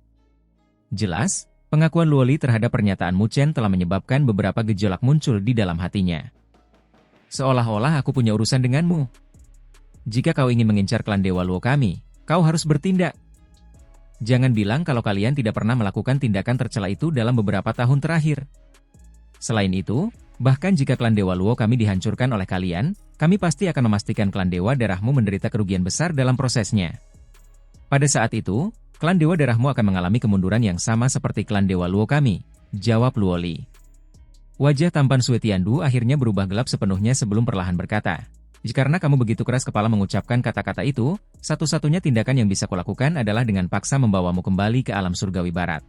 Jelas, pengakuan Luoli terhadap pernyataan Mu Chen telah menyebabkan beberapa gejolak muncul di dalam hatinya. Seolah-olah aku punya urusan denganmu. Jika kau ingin mengincar klan Dewa Luo kami, kau harus bertindak. Jangan bilang kalau kalian tidak pernah melakukan tindakan tercela itu dalam beberapa tahun terakhir. Selain itu, bahkan jika klan Dewa Luo kami dihancurkan oleh kalian, kami pasti akan memastikan klan Dewa Darahmu menderita kerugian besar dalam prosesnya. Pada saat itu, klan Dewa Darahmu akan mengalami kemunduran yang sama seperti klan Dewa Luo kami, jawab Luoli. Wajah tampan Sue Tiandu akhirnya berubah gelap sepenuhnya sebelum perlahan berkata, karena kamu begitu keras kepala mengucapkan kata-kata itu, satu-satunya tindakan yang bisa kulakukan adalah dengan paksa membawamu kembali ke alam surgawi barat.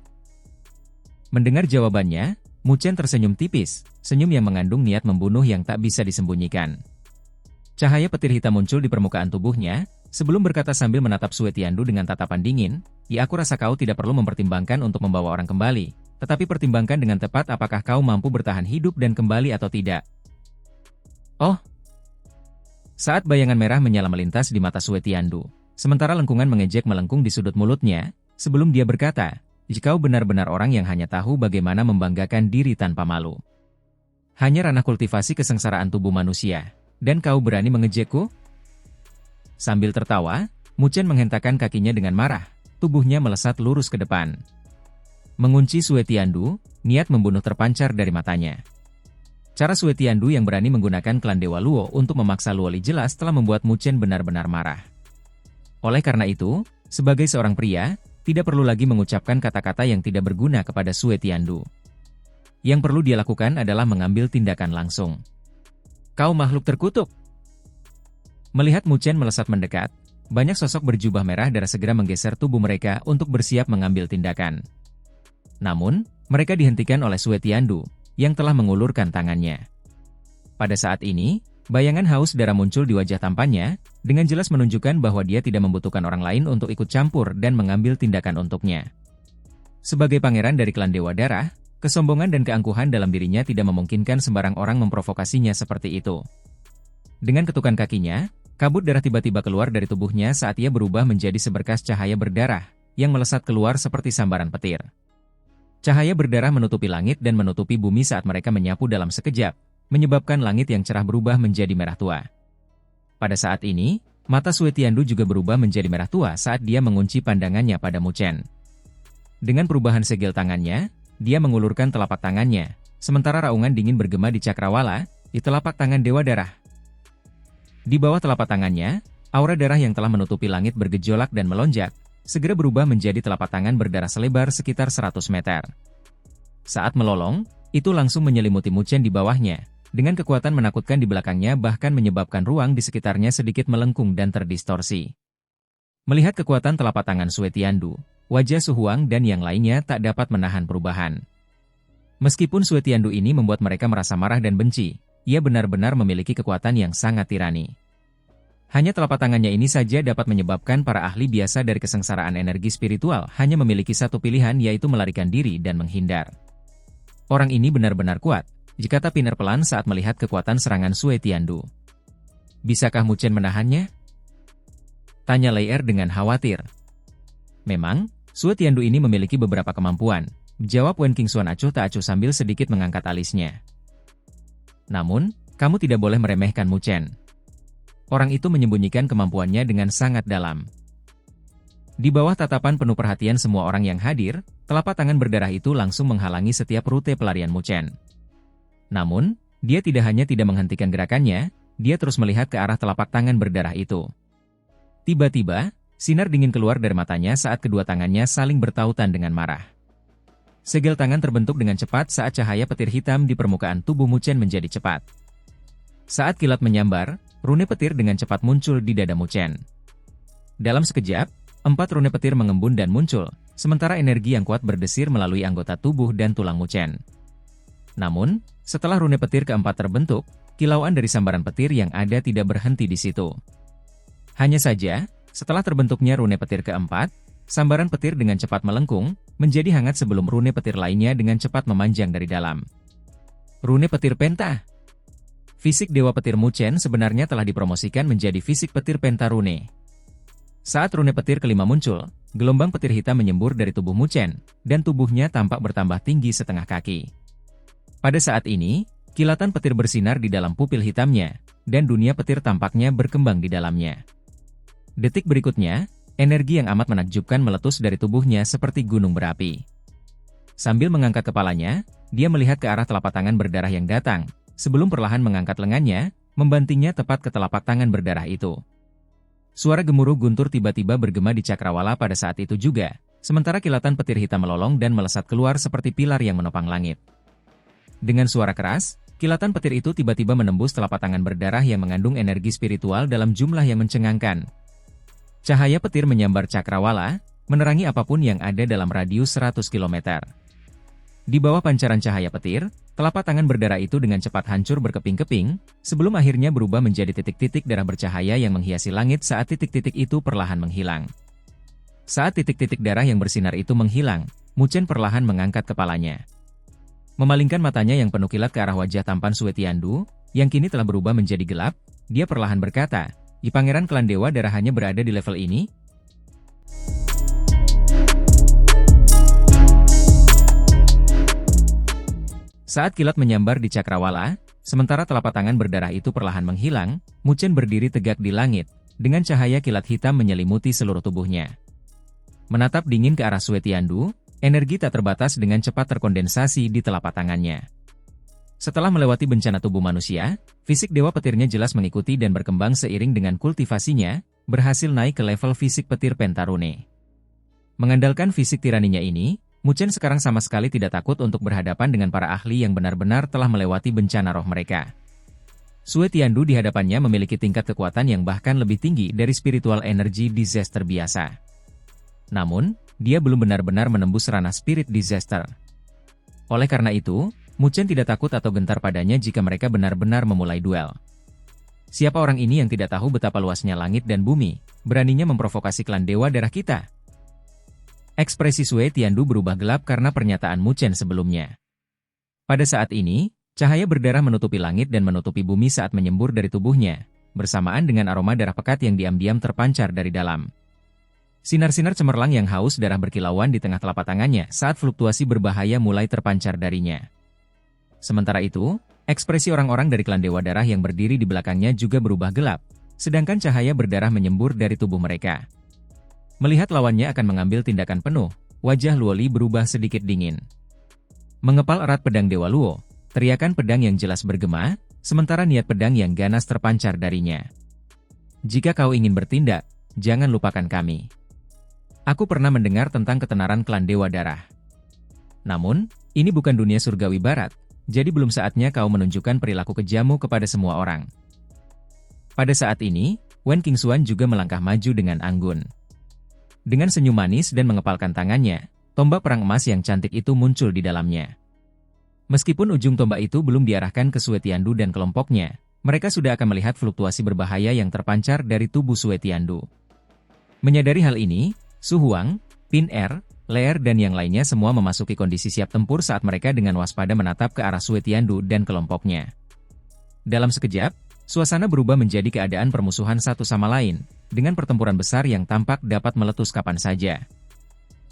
Mendengar jawabannya, Mu Chen tersenyum tipis, senyum yang mengandung niat membunuh yang tak bisa disembunyikan. Cahaya petir hitam muncul di permukaan tubuhnya, sebelum berkata sambil menatap Sue Tiandu dengan tatapan dingin, aku rasa kau tidak perlu mempertimbangkan untuk membawa orang kembali, tetapi pertimbangkan dengan tepat apakah kau mampu bertahan hidup dan kembali atau tidak. Oh! Saat bayangan merah menyala melintas di mata Sue Tiandu, sementara lengkungan mengejek melengkung di sudut mulutnya, sebelum dia berkata, kau benar-benar orang yang hanya tahu bagaimana membanggakan diri tanpa malu. Hanya ranah kultivasi kesengsaraan tubuh manusia. Dan kau berani mengejekku? Sambil tertawa, Mu Chen menghentakkan kakinya dengan marah, tubuhnya melesat lurus ke depan. Mengunci Sue Tiandu, niat membunuh terpancar dari matanya. Cara Sue Tiandu yang berani menggunakan klan Dewa Luo untuk memaksa Luoli jelas telah membuat Mu Chen benar-benar marah. Oleh karena itu, sebagai seorang pria, tidak perlu lagi mengucapkan kata-kata yang tidak berguna kepada Sue Tiandu. Yang perlu dia lakukan adalah mengambil tindakan langsung. Kau makhluk terkutuk. Melihat Mu Chen melesat mendekat, banyak sosok berjubah merah darah segera menggeser tubuh mereka untuk bersiap mengambil tindakan. Namun, mereka dihentikan oleh Sue Tiandu, yang telah mengulurkan tangannya. Pada saat ini, bayangan haus darah muncul di wajah tampannya, dengan jelas menunjukkan bahwa dia tidak membutuhkan orang lain untuk ikut campur dan mengambil tindakan untuknya. Sebagai pangeran dari klan Dewa Darah, kesombongan dan keangkuhan dalam dirinya tidak memungkinkan sembarang orang memprovokasinya seperti itu. Dengan ketukan kakinya, kabut darah tiba-tiba keluar dari tubuhnya saat ia berubah menjadi seberkas cahaya berdarah, yang melesat keluar seperti sambaran petir. Cahaya berdarah menutupi langit dan menutupi bumi saat mereka menyapu dalam sekejap, menyebabkan langit yang cerah berubah menjadi merah tua. Pada saat ini, mata Sue Tiandu juga berubah menjadi merah tua saat dia mengunci pandangannya pada Mu Chen. Dengan perubahan segel tangannya, dia mengulurkan telapak tangannya, sementara raungan dingin bergema di cakrawala, di telapak tangan Dewa Darah. Di bawah telapak tangannya, aura darah yang telah menutupi langit bergejolak dan melonjak, segera berubah menjadi telapak tangan berdarah selebar sekitar 100 meter. Saat melolong, itu langsung menyelimuti Mu Chen di bawahnya, dengan kekuatan menakutkan di belakangnya bahkan menyebabkan ruang di sekitarnya sedikit melengkung dan terdistorsi. Melihat kekuatan telapak tangan Sue Tiandu, wajah Su Huang dan yang lainnya tak dapat menahan perubahan. Meskipun Sue Tiandu ini membuat mereka merasa marah dan benci, ia benar-benar memiliki kekuatan yang sangat tirani. Hanya telapak tangannya ini saja dapat menyebabkan para ahli biasa dari kesengsaraan energi spiritual hanya memiliki satu pilihan, yaitu melarikan diri dan menghindar. Orang ini benar-benar kuat, kata Piner pelan saat melihat kekuatan serangan Sue Tiandu. Bisakah Mu Chen menahannya? Tanya Lei Er dengan khawatir. Memang, Sue Tiandu ini memiliki beberapa kemampuan, jawab Wen Qingxuan acuh tak acuh sambil sedikit mengangkat alisnya. Namun, kamu tidak boleh meremehkan Mu Chen. Orang itu menyembunyikan kemampuannya dengan sangat dalam. Di bawah tatapan penuh perhatian semua orang yang hadir, telapak tangan berdarah itu langsung menghalangi setiap rute pelarian Mu Chen. Namun, dia tidak hanya tidak menghentikan gerakannya, dia terus melihat ke arah telapak tangan berdarah itu. Tiba-tiba, sinar dingin keluar dari matanya saat kedua tangannya saling bertautan dengan marah. Segel tangan terbentuk dengan cepat saat cahaya petir hitam di permukaan tubuh Mu Chen menjadi cepat. Saat kilat menyambar, rune petir dengan cepat muncul di dada Mu Chen. Dalam sekejap, 4 rune petir mengembun dan muncul, sementara energi yang kuat berdesir melalui anggota tubuh dan tulang Mu Chen. Namun, setelah rune petir keempat terbentuk, kilauan dari sambaran petir yang ada tidak berhenti di situ. Hanya saja, setelah terbentuknya rune petir keempat, sambaran petir dengan cepat melengkung, menjadi hangat sebelum rune petir lainnya dengan cepat memanjang dari dalam. Rune petir penta. Fisik Dewa Petir Mu Chen sebenarnya telah dipromosikan menjadi fisik petir penta rune. Saat rune petir kelima muncul, gelombang petir hitam menyembur dari tubuh Mu Chen, dan tubuhnya tampak bertambah tinggi setengah kaki. Pada saat ini, kilatan petir bersinar di dalam pupil hitamnya, dan dunia petir tampaknya berkembang di dalamnya. Detik berikutnya, energi yang amat menakjubkan meletus dari tubuhnya seperti gunung berapi. Sambil mengangkat kepalanya, dia melihat ke arah telapak tangan berdarah yang datang, sebelum perlahan mengangkat lengannya, membantingnya tepat ke telapak tangan berdarah itu. Suara gemuruh guntur tiba-tiba bergema di cakrawala pada saat itu juga, sementara kilatan petir hitam melolong dan melesat keluar seperti pilar yang menopang langit. Dengan suara keras, kilatan petir itu tiba-tiba menembus telapak tangan berdarah yang mengandung energi spiritual dalam jumlah yang mencengangkan. Cahaya petir menyambar cakrawala, menerangi apapun yang ada dalam radius 100 km. Di bawah pancaran cahaya petir, telapak tangan berdarah itu dengan cepat hancur berkeping-keping, sebelum akhirnya berubah menjadi titik-titik darah bercahaya yang menghiasi langit saat titik-titik itu perlahan menghilang. Saat titik-titik darah yang bersinar itu menghilang, Mu Chen perlahan mengangkat kepalanya. Memalingkan matanya yang penuh kilat ke arah wajah tampan Sue Tiandu, yang kini telah berubah menjadi gelap, dia perlahan berkata, Pangeran klan Dewa Darah hanya berada di level ini?" Saat kilat menyambar di cakrawala, sementara telapak tangan berdarah itu perlahan menghilang, Mu Chen berdiri tegak di langit, dengan cahaya kilat hitam menyelimuti seluruh tubuhnya. Menatap dingin ke arah Sue Tiandu, energi tak terbatas dengan cepat terkondensasi di telapak tangannya. Setelah melewati bencana tubuh manusia, fisik Dewa Petirnya jelas mengikuti dan berkembang seiring dengan kultivasinya, berhasil naik ke level fisik petir pentarune. Mengandalkan fisik tiraninya ini, Mu Chen sekarang sama sekali tidak takut untuk berhadapan dengan para ahli yang benar-benar telah melewati bencana roh mereka. Sue Tiandu di hadapannya memiliki tingkat kekuatan yang bahkan lebih tinggi dari spiritual energy disaster biasa. Namun, dia belum benar-benar menembus ranah spirit disaster. Oleh karena itu, Mu Chen tidak takut atau gentar padanya jika mereka benar-benar memulai duel. Siapa orang ini yang tidak tahu betapa luasnya langit dan bumi, beraninya memprovokasi klan Dewa Darah kita? Ekspresi Sue Tiandu berubah gelap karena pernyataan Mu Chen sebelumnya. Pada saat ini, cahaya berdarah menutupi langit dan menutupi bumi saat menyembur dari tubuhnya, bersamaan dengan aroma darah pekat yang diam-diam terpancar dari dalam. Sinar-sinar cemerlang yang haus darah berkilauan di tengah telapak tangannya saat fluktuasi berbahaya mulai terpancar darinya. Sementara itu, ekspresi orang-orang dari klan Dewa Darah yang berdiri di belakangnya juga berubah gelap, sedangkan cahaya berdarah menyembur dari tubuh mereka. Melihat lawannya akan mengambil tindakan penuh, wajah Luoli berubah sedikit dingin. Mengepal erat pedang Dewa Luo, teriakan pedang yang jelas bergema, sementara niat pedang yang ganas terpancar darinya. Jika kau ingin bertindak, jangan lupakan kami. Aku pernah mendengar tentang ketenaran klan Dewa Darah. Namun, ini bukan dunia surgawi barat, jadi belum saatnya kau menunjukkan perilaku kejammu kepada semua orang. Pada saat ini, Wen Qingxuan juga melangkah maju dengan anggun. Dengan senyum manis dan mengepalkan tangannya, tombak perang emas yang cantik itu muncul di dalamnya. Meskipun ujung tombak itu belum diarahkan ke Sue Tiandu dan kelompoknya, mereka sudah akan melihat fluktuasi berbahaya yang terpancar dari tubuh Sue Tiandu. Menyadari hal ini, Su Huang, Pin Er, Leer dan yang lainnya semua memasuki kondisi siap tempur saat mereka dengan waspada menatap ke arah Sue Tiandu dan kelompoknya. Dalam sekejap, suasana berubah menjadi keadaan permusuhan satu sama lain, dengan pertempuran besar yang tampak dapat meletus kapan saja.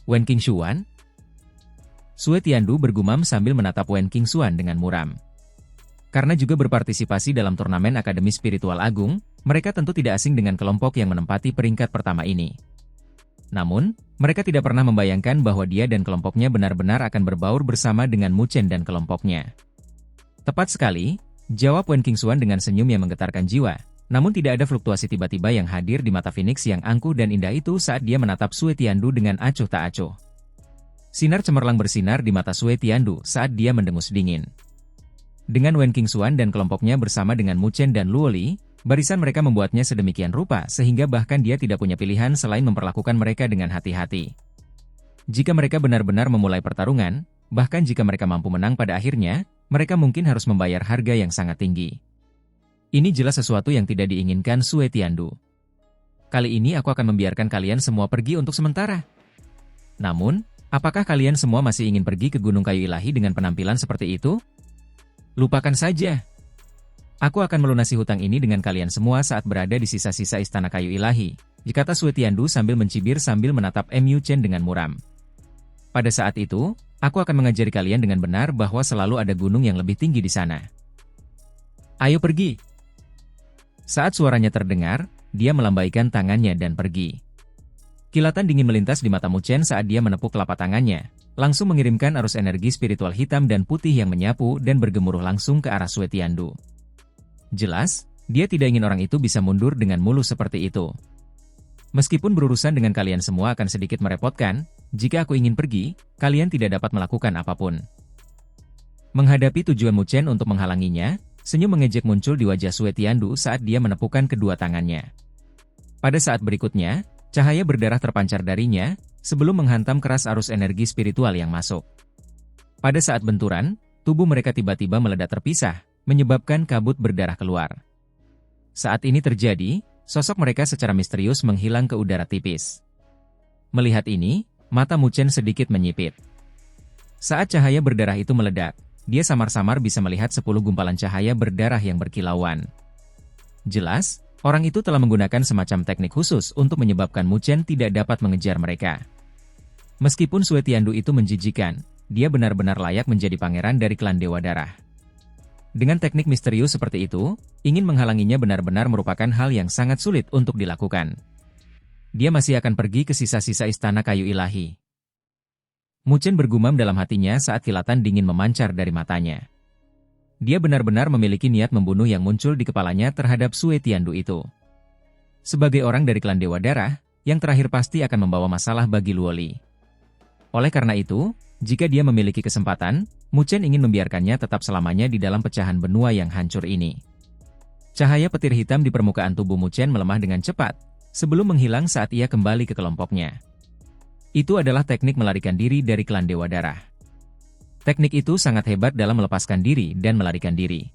Wen Qingxuan? Sue Tiandu bergumam sambil menatap Wen Qingxuan dengan muram. Karena juga berpartisipasi dalam turnamen Akademi Spiritual Agung, mereka tentu tidak asing dengan kelompok yang menempati peringkat pertama ini. Namun, mereka tidak pernah membayangkan bahwa dia dan kelompoknya benar-benar akan berbaur bersama dengan Mu Chen dan kelompoknya. Tepat sekali, jawab Wen Qingxuan dengan senyum yang menggetarkan jiwa, namun tidak ada fluktuasi tiba-tiba yang hadir di mata Phoenix yang angkuh dan indah itu saat dia menatap Sue Tiandu dengan acuh tak acuh. Sinar cemerlang bersinar di mata Sue Tiandu saat dia mendengus dingin. Dengan Wen Qingxuan dan kelompoknya bersama dengan Mu Chen dan Luoli, barisan mereka membuatnya sedemikian rupa sehingga bahkan dia tidak punya pilihan selain memperlakukan mereka dengan hati-hati. Jika mereka benar-benar memulai pertarungan, bahkan jika mereka mampu menang pada akhirnya, mereka mungkin harus membayar harga yang sangat tinggi. Ini jelas sesuatu yang tidak diinginkan Sue Tiandu. Kali ini aku akan membiarkan kalian semua pergi untuk sementara. Namun, apakah kalian semua masih ingin pergi ke Gunung Kayu Ilahi dengan penampilan seperti itu? Lupakan saja. Aku akan melunasi hutang ini dengan kalian semua saat berada di sisa-sisa Istana Kayu Ilahi, kata Sue Tiandu sambil mencibir sambil menatap Mu Chen dengan muram. Pada saat itu, aku akan mengajari kalian dengan benar bahwa selalu ada gunung yang lebih tinggi di sana. Ayo pergi. Saat suaranya terdengar, dia melambaikan tangannya dan pergi. Kilatan dingin melintas di mata Mu Chen saat dia menepuk telapak tangannya, langsung mengirimkan arus energi spiritual hitam dan putih yang menyapu dan bergemuruh langsung ke arah Sue Tiandu. Jelas, dia tidak ingin orang itu bisa mundur dengan mulus seperti itu. Meskipun berurusan dengan kalian semua akan sedikit merepotkan, jika aku ingin pergi, kalian tidak dapat melakukan apapun. Menghadapi tujuan Mu Chen untuk menghalanginya, senyum mengejek muncul di wajah Sue Tiandu saat dia menepukkan kedua tangannya. Pada saat berikutnya, cahaya berdarah terpancar darinya, sebelum menghantam keras arus energi spiritual yang masuk. Pada saat benturan, tubuh mereka tiba-tiba meledak terpisah, menyebabkan kabut berdarah keluar. Saat ini terjadi, sosok mereka secara misterius menghilang ke udara tipis. Melihat ini, mata Mu Chen sedikit menyipit. Saat cahaya berdarah itu meledak, dia samar-samar bisa melihat 10 gumpalan cahaya berdarah yang berkilauan. Jelas, orang itu telah menggunakan semacam teknik khusus untuk menyebabkan Mu Chen tidak dapat mengejar mereka. Meskipun Sue Tiandu itu menjijikan, dia benar-benar layak menjadi pangeran dari klan Dewa Darah. Dengan teknik misterius seperti itu, ingin menghalanginya benar-benar merupakan hal yang sangat sulit untuk dilakukan. Dia masih akan pergi ke sisa-sisa Istana Kayu Ilahi. Mu Chen bergumam dalam hatinya saat kilatan dingin memancar dari matanya. Dia benar-benar memiliki niat membunuh yang muncul di kepalanya terhadap Sue Tiandu itu. Sebagai orang dari klan Dewa Darah, yang terakhir pasti akan membawa masalah bagi Luoli. Oleh karena itu, jika dia memiliki kesempatan, Mu Chen ingin membiarkannya tetap selamanya di dalam pecahan benua yang hancur ini. Cahaya petir hitam di permukaan tubuh Mu Chen melemah dengan cepat, sebelum menghilang saat ia kembali ke kelompoknya. Itu adalah teknik melarikan diri dari klan Dewa Darah. Teknik itu sangat hebat dalam melepaskan diri dan melarikan diri.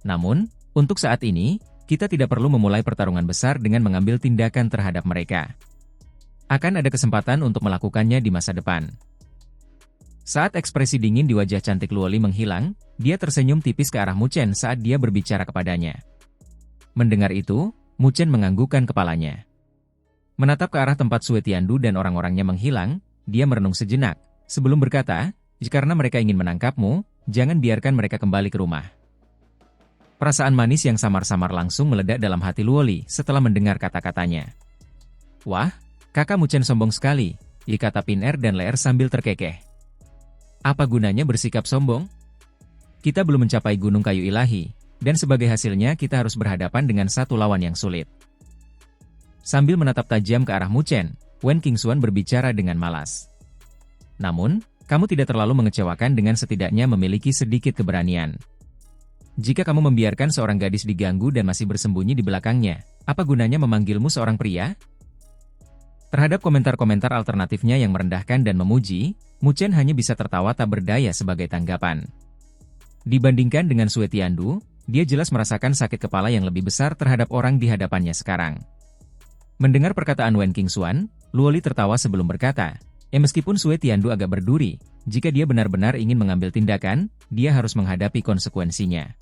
Namun, untuk saat ini, kita tidak perlu memulai pertarungan besar dengan mengambil tindakan terhadap mereka. Akan ada kesempatan untuk melakukannya di masa depan. Saat ekspresi dingin di wajah cantik Luoli menghilang, dia tersenyum tipis ke arah Mu Chen saat dia berbicara kepadanya. Mendengar itu, Mu Chen menganggukkan kepalanya. Menatap ke arah tempat Sue Tiandu dan orang-orangnya menghilang, dia merenung sejenak, sebelum berkata, "Karena mereka ingin menangkapmu, jangan biarkan mereka kembali ke rumah." Perasaan manis yang samar-samar langsung meledak dalam hati Luoli setelah mendengar kata-katanya. "Wah, kakak Muchen sombong sekali," kata Pin-er dan Leer sambil terkekeh. "Apa gunanya bersikap sombong? Kita belum mencapai Gunung Kayu Ilahi, dan sebagai hasilnya kita harus berhadapan dengan satu lawan yang sulit." Sambil menatap tajam ke arah Muchen, Wen Qingxuan berbicara dengan malas. "Namun, kamu tidak terlalu mengecewakan dengan setidaknya memiliki sedikit keberanian. Jika kamu membiarkan seorang gadis diganggu dan masih bersembunyi di belakangnya, apa gunanya memanggilmu seorang pria?" Terhadap komentar-komentar alternatifnya yang merendahkan dan memuji, Muchen hanya bisa tertawa tak berdaya sebagai tanggapan. Dibandingkan dengan Sue Tiandu, dia jelas merasakan sakit kepala yang lebih besar terhadap orang di hadapannya sekarang. Mendengar perkataan Wen Qingxuan, Luoli tertawa sebelum berkata, meskipun Sue Tiandu agak berduri, jika dia benar-benar ingin mengambil tindakan, dia harus menghadapi konsekuensinya."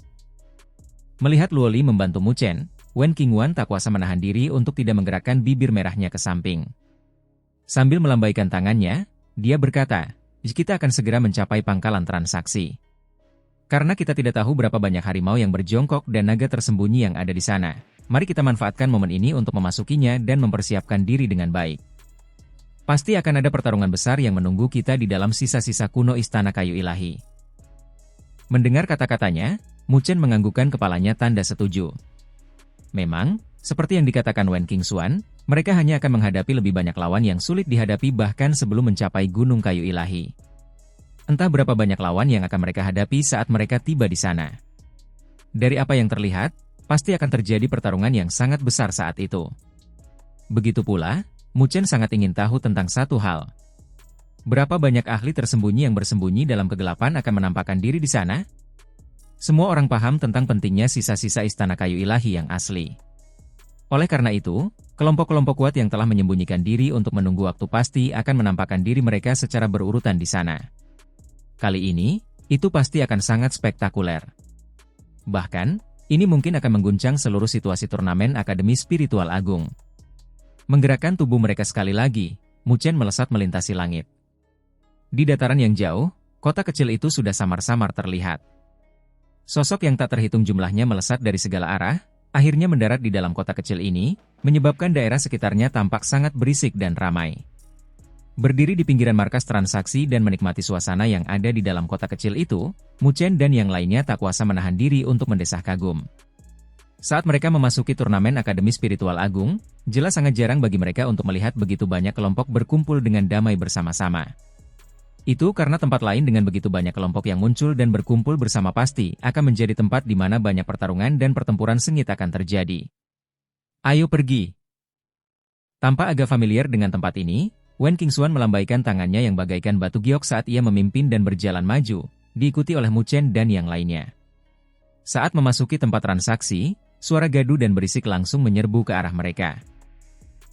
Melihat Luoli membantu Muchen, Wen Qingxuan tak kuasa menahan diri untuk tidak menggerakkan bibir merahnya ke samping. Sambil melambaikan tangannya, dia berkata, "Kita akan segera mencapai pangkalan transaksi. Karena kita tidak tahu berapa banyak harimau yang berjongkok dan naga tersembunyi yang ada di sana. Mari kita manfaatkan momen ini untuk memasukinya dan mempersiapkan diri dengan baik. Pasti akan ada pertarungan besar yang menunggu kita di dalam sisa-sisa kuno Istana Kayu Ilahi." Mendengar kata-katanya, Muchen menganggukkan kepalanya tanda setuju. Memang, seperti yang dikatakan Wen Qingxuan, mereka hanya akan menghadapi lebih banyak lawan yang sulit dihadapi bahkan sebelum mencapai Gunung Kayu Ilahi. Entah berapa banyak lawan yang akan mereka hadapi saat mereka tiba di sana. Dari apa yang terlihat, pasti akan terjadi pertarungan yang sangat besar saat itu. Begitu pula, Muchen sangat ingin tahu tentang satu hal. Berapa banyak ahli tersembunyi yang bersembunyi dalam kegelapan akan menampakkan diri di sana? Semua orang paham tentang pentingnya sisa-sisa Istana Kayu Ilahi yang asli. Oleh karena itu, kelompok-kelompok kuat yang telah menyembunyikan diri untuk menunggu waktu pasti akan menampakkan diri mereka secara berurutan di sana. Kali ini, itu pasti akan sangat spektakuler. Bahkan, ini mungkin akan mengguncang seluruh situasi turnamen Akademi Spiritual Agung. Menggerakkan tubuh mereka sekali lagi, Muchen melesat melintasi langit. Di dataran yang jauh, kota kecil itu sudah samar-samar terlihat. Sosok yang tak terhitung jumlahnya melesat dari segala arah, akhirnya mendarat di dalam kota kecil ini, menyebabkan daerah sekitarnya tampak sangat berisik dan ramai. Berdiri di pinggiran markas transaksi dan menikmati suasana yang ada di dalam kota kecil itu, Muchen dan yang lainnya tak kuasa menahan diri untuk mendesah kagum. Saat mereka memasuki turnamen Akademi Spiritual Agung, jelas sangat jarang bagi mereka untuk melihat begitu banyak kelompok berkumpul dengan damai bersama-sama. Itu karena tempat lain dengan begitu banyak kelompok yang muncul dan berkumpul bersama pasti akan menjadi tempat di mana banyak pertarungan dan pertempuran sengit akan terjadi. "Ayo pergi." Tampak agak familiar dengan tempat ini, Wen Qingxuan melambaikan tangannya yang bagaikan batu giok saat ia memimpin dan berjalan maju, diikuti oleh Muchen dan yang lainnya. Saat memasuki tempat transaksi, suara gaduh dan berisik langsung menyerbu ke arah mereka.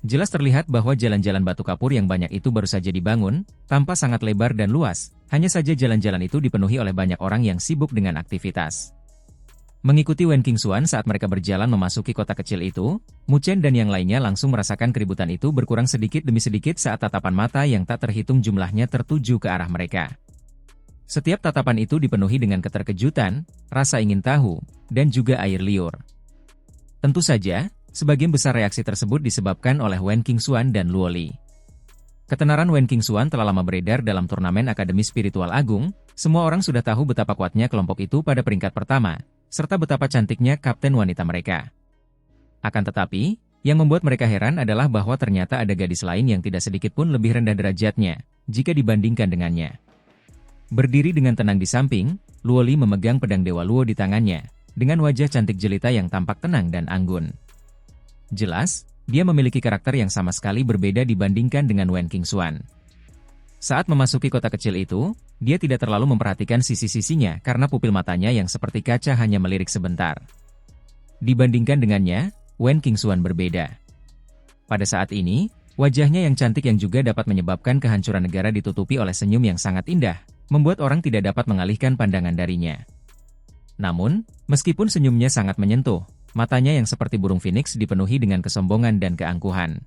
Jelas terlihat bahwa jalan-jalan batu kapur yang banyak itu baru saja dibangun, tampak sangat lebar dan luas, hanya saja jalan-jalan itu dipenuhi oleh banyak orang yang sibuk dengan aktivitas. Mengikuti Wen Qingxuan saat mereka berjalan memasuki kota kecil itu, Muchen dan yang lainnya langsung merasakan keributan itu berkurang sedikit demi sedikit saat tatapan mata yang tak terhitung jumlahnya tertuju ke arah mereka. Setiap tatapan itu dipenuhi dengan keterkejutan, rasa ingin tahu, dan juga air liur. Tentu saja, sebagian besar reaksi tersebut disebabkan oleh Wen Qingxuan dan Luoli. Ketenaran Wen Qingxuan telah lama beredar dalam turnamen Akademi Spiritual Agung, semua orang sudah tahu betapa kuatnya kelompok itu pada peringkat pertama, serta betapa cantiknya kapten wanita mereka. Akan tetapi, yang membuat mereka heran adalah bahwa ternyata ada gadis lain yang tidak sedikit pun lebih rendah derajatnya, jika dibandingkan dengannya. Berdiri dengan tenang di samping, Luoli memegang pedang Dewa Luo di tangannya, dengan wajah cantik jelita yang tampak tenang dan anggun. Jelas, dia memiliki karakter yang sama sekali berbeda dibandingkan dengan Wen Qingxuan. Saat memasuki kota kecil itu, dia tidak terlalu memperhatikan sisi-sisinya karena pupil matanya yang seperti kaca hanya melirik sebentar. Dibandingkan dengannya, Wen Qingxuan berbeda. Pada saat ini, wajahnya yang cantik yang juga dapat menyebabkan kehancuran negara ditutupi oleh senyum yang sangat indah, membuat orang tidak dapat mengalihkan pandangan darinya. Namun, meskipun senyumnya sangat menyentuh, matanya yang seperti burung phoenix dipenuhi dengan kesombongan dan keangkuhan.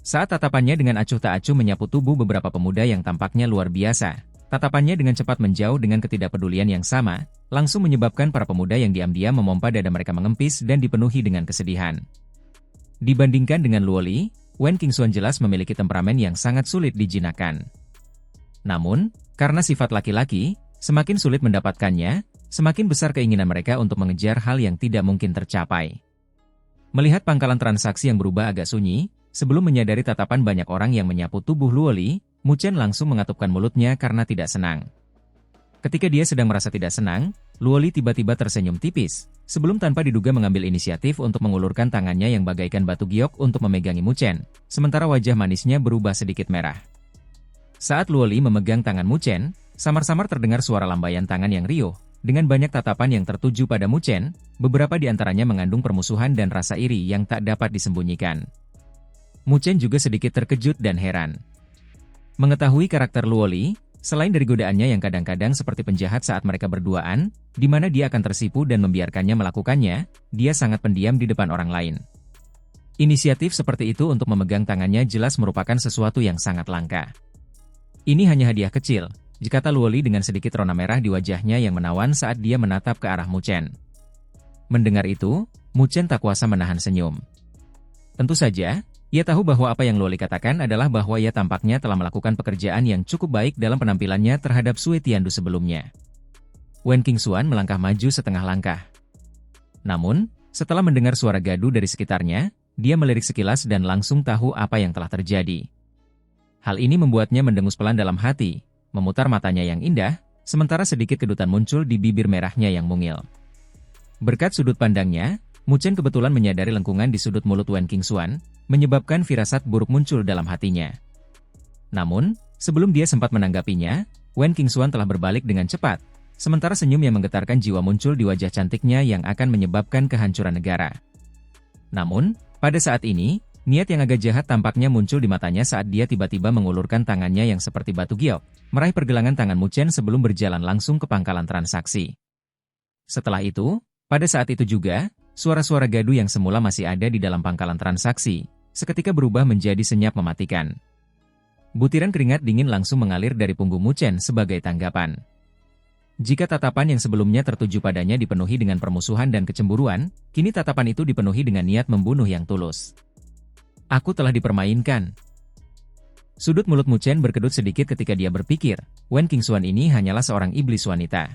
Saat tatapannya dengan acuh tak acuh menyapu tubuh beberapa pemuda yang tampaknya luar biasa, tatapannya dengan cepat menjauh dengan ketidakpedulian yang sama, langsung menyebabkan para pemuda yang diam-diam memompa dada mereka mengempis dan dipenuhi dengan kesedihan. Dibandingkan dengan Luoli, Wen Qingxuan jelas memiliki temperamen yang sangat sulit dijinakkan. Namun, karena sifat laki-laki, semakin sulit mendapatkannya, semakin besar keinginan mereka untuk mengejar hal yang tidak mungkin tercapai. Melihat pangkalan transaksi yang berubah agak sunyi, sebelum menyadari tatapan banyak orang yang menyapu tubuh Luoli, Mu Chen langsung mengatupkan mulutnya karena tidak senang. Ketika dia sedang merasa tidak senang, Luoli tiba-tiba tersenyum tipis, sebelum tanpa diduga mengambil inisiatif untuk mengulurkan tangannya yang bagaikan batu giok untuk memegangi Mu Chen, sementara wajah manisnya berubah sedikit merah. Saat Luoli memegang tangan Mu Chen, samar-samar terdengar suara lambaian tangan yang riuh. Dengan banyak tatapan yang tertuju pada Mu Chen, beberapa di antaranya mengandung permusuhan dan rasa iri yang tak dapat disembunyikan. Mu Chen juga sedikit terkejut dan heran. Mengetahui karakter Luoli, selain dari godaannya yang kadang-kadang seperti penjahat saat mereka berduaan, di mana dia akan tersipu dan membiarkannya melakukannya, dia sangat pendiam di depan orang lain. Inisiatif seperti itu untuk memegang tangannya jelas merupakan sesuatu yang sangat langka. Ini hanya hadiah kecil, kata Luoli dengan sedikit rona merah di wajahnya yang menawan saat dia menatap ke arah Mu Chen. Mendengar itu, Mu Chen tak kuasa menahan senyum. Tentu saja, ia tahu bahwa apa yang Luoli katakan adalah bahwa ia tampaknya telah melakukan pekerjaan yang cukup baik dalam penampilannya terhadap Sui Tiandu sebelumnya. Wen Qingxuan melangkah maju setengah langkah. Namun, setelah mendengar suara gaduh dari sekitarnya, dia melirik sekilas dan langsung tahu apa yang telah terjadi. Hal ini membuatnya mendengus pelan dalam hati, memutar matanya yang indah, sementara sedikit kedutan muncul di bibir merahnya yang mungil. Berkat sudut pandangnya, Mu Chen kebetulan menyadari lengkungan di sudut mulut Wen Qingxuan, menyebabkan firasat buruk muncul dalam hatinya. Namun, sebelum dia sempat menanggapinya, Wen Qingxuan telah berbalik dengan cepat, sementara senyum yang menggetarkan jiwa muncul di wajah cantiknya yang akan menyebabkan kehancuran negara. Namun, pada saat ini, niat yang agak jahat tampaknya muncul di matanya saat dia tiba-tiba mengulurkan tangannya yang seperti batu giok, meraih pergelangan tangan Mu Chen sebelum berjalan langsung ke pangkalan transaksi. Setelah itu, pada saat itu juga, suara-suara gaduh yang semula masih ada di dalam pangkalan transaksi, seketika berubah menjadi senyap mematikan. Butiran keringat dingin langsung mengalir dari punggung Mu Chen sebagai tanggapan. Jika tatapan yang sebelumnya tertuju padanya dipenuhi dengan permusuhan dan kecemburuan, kini tatapan itu dipenuhi dengan niat membunuh yang tulus. Aku telah dipermainkan. Sudut mulut Mu Chen berkedut sedikit ketika dia berpikir, Wen Qingxuan ini hanyalah seorang iblis wanita.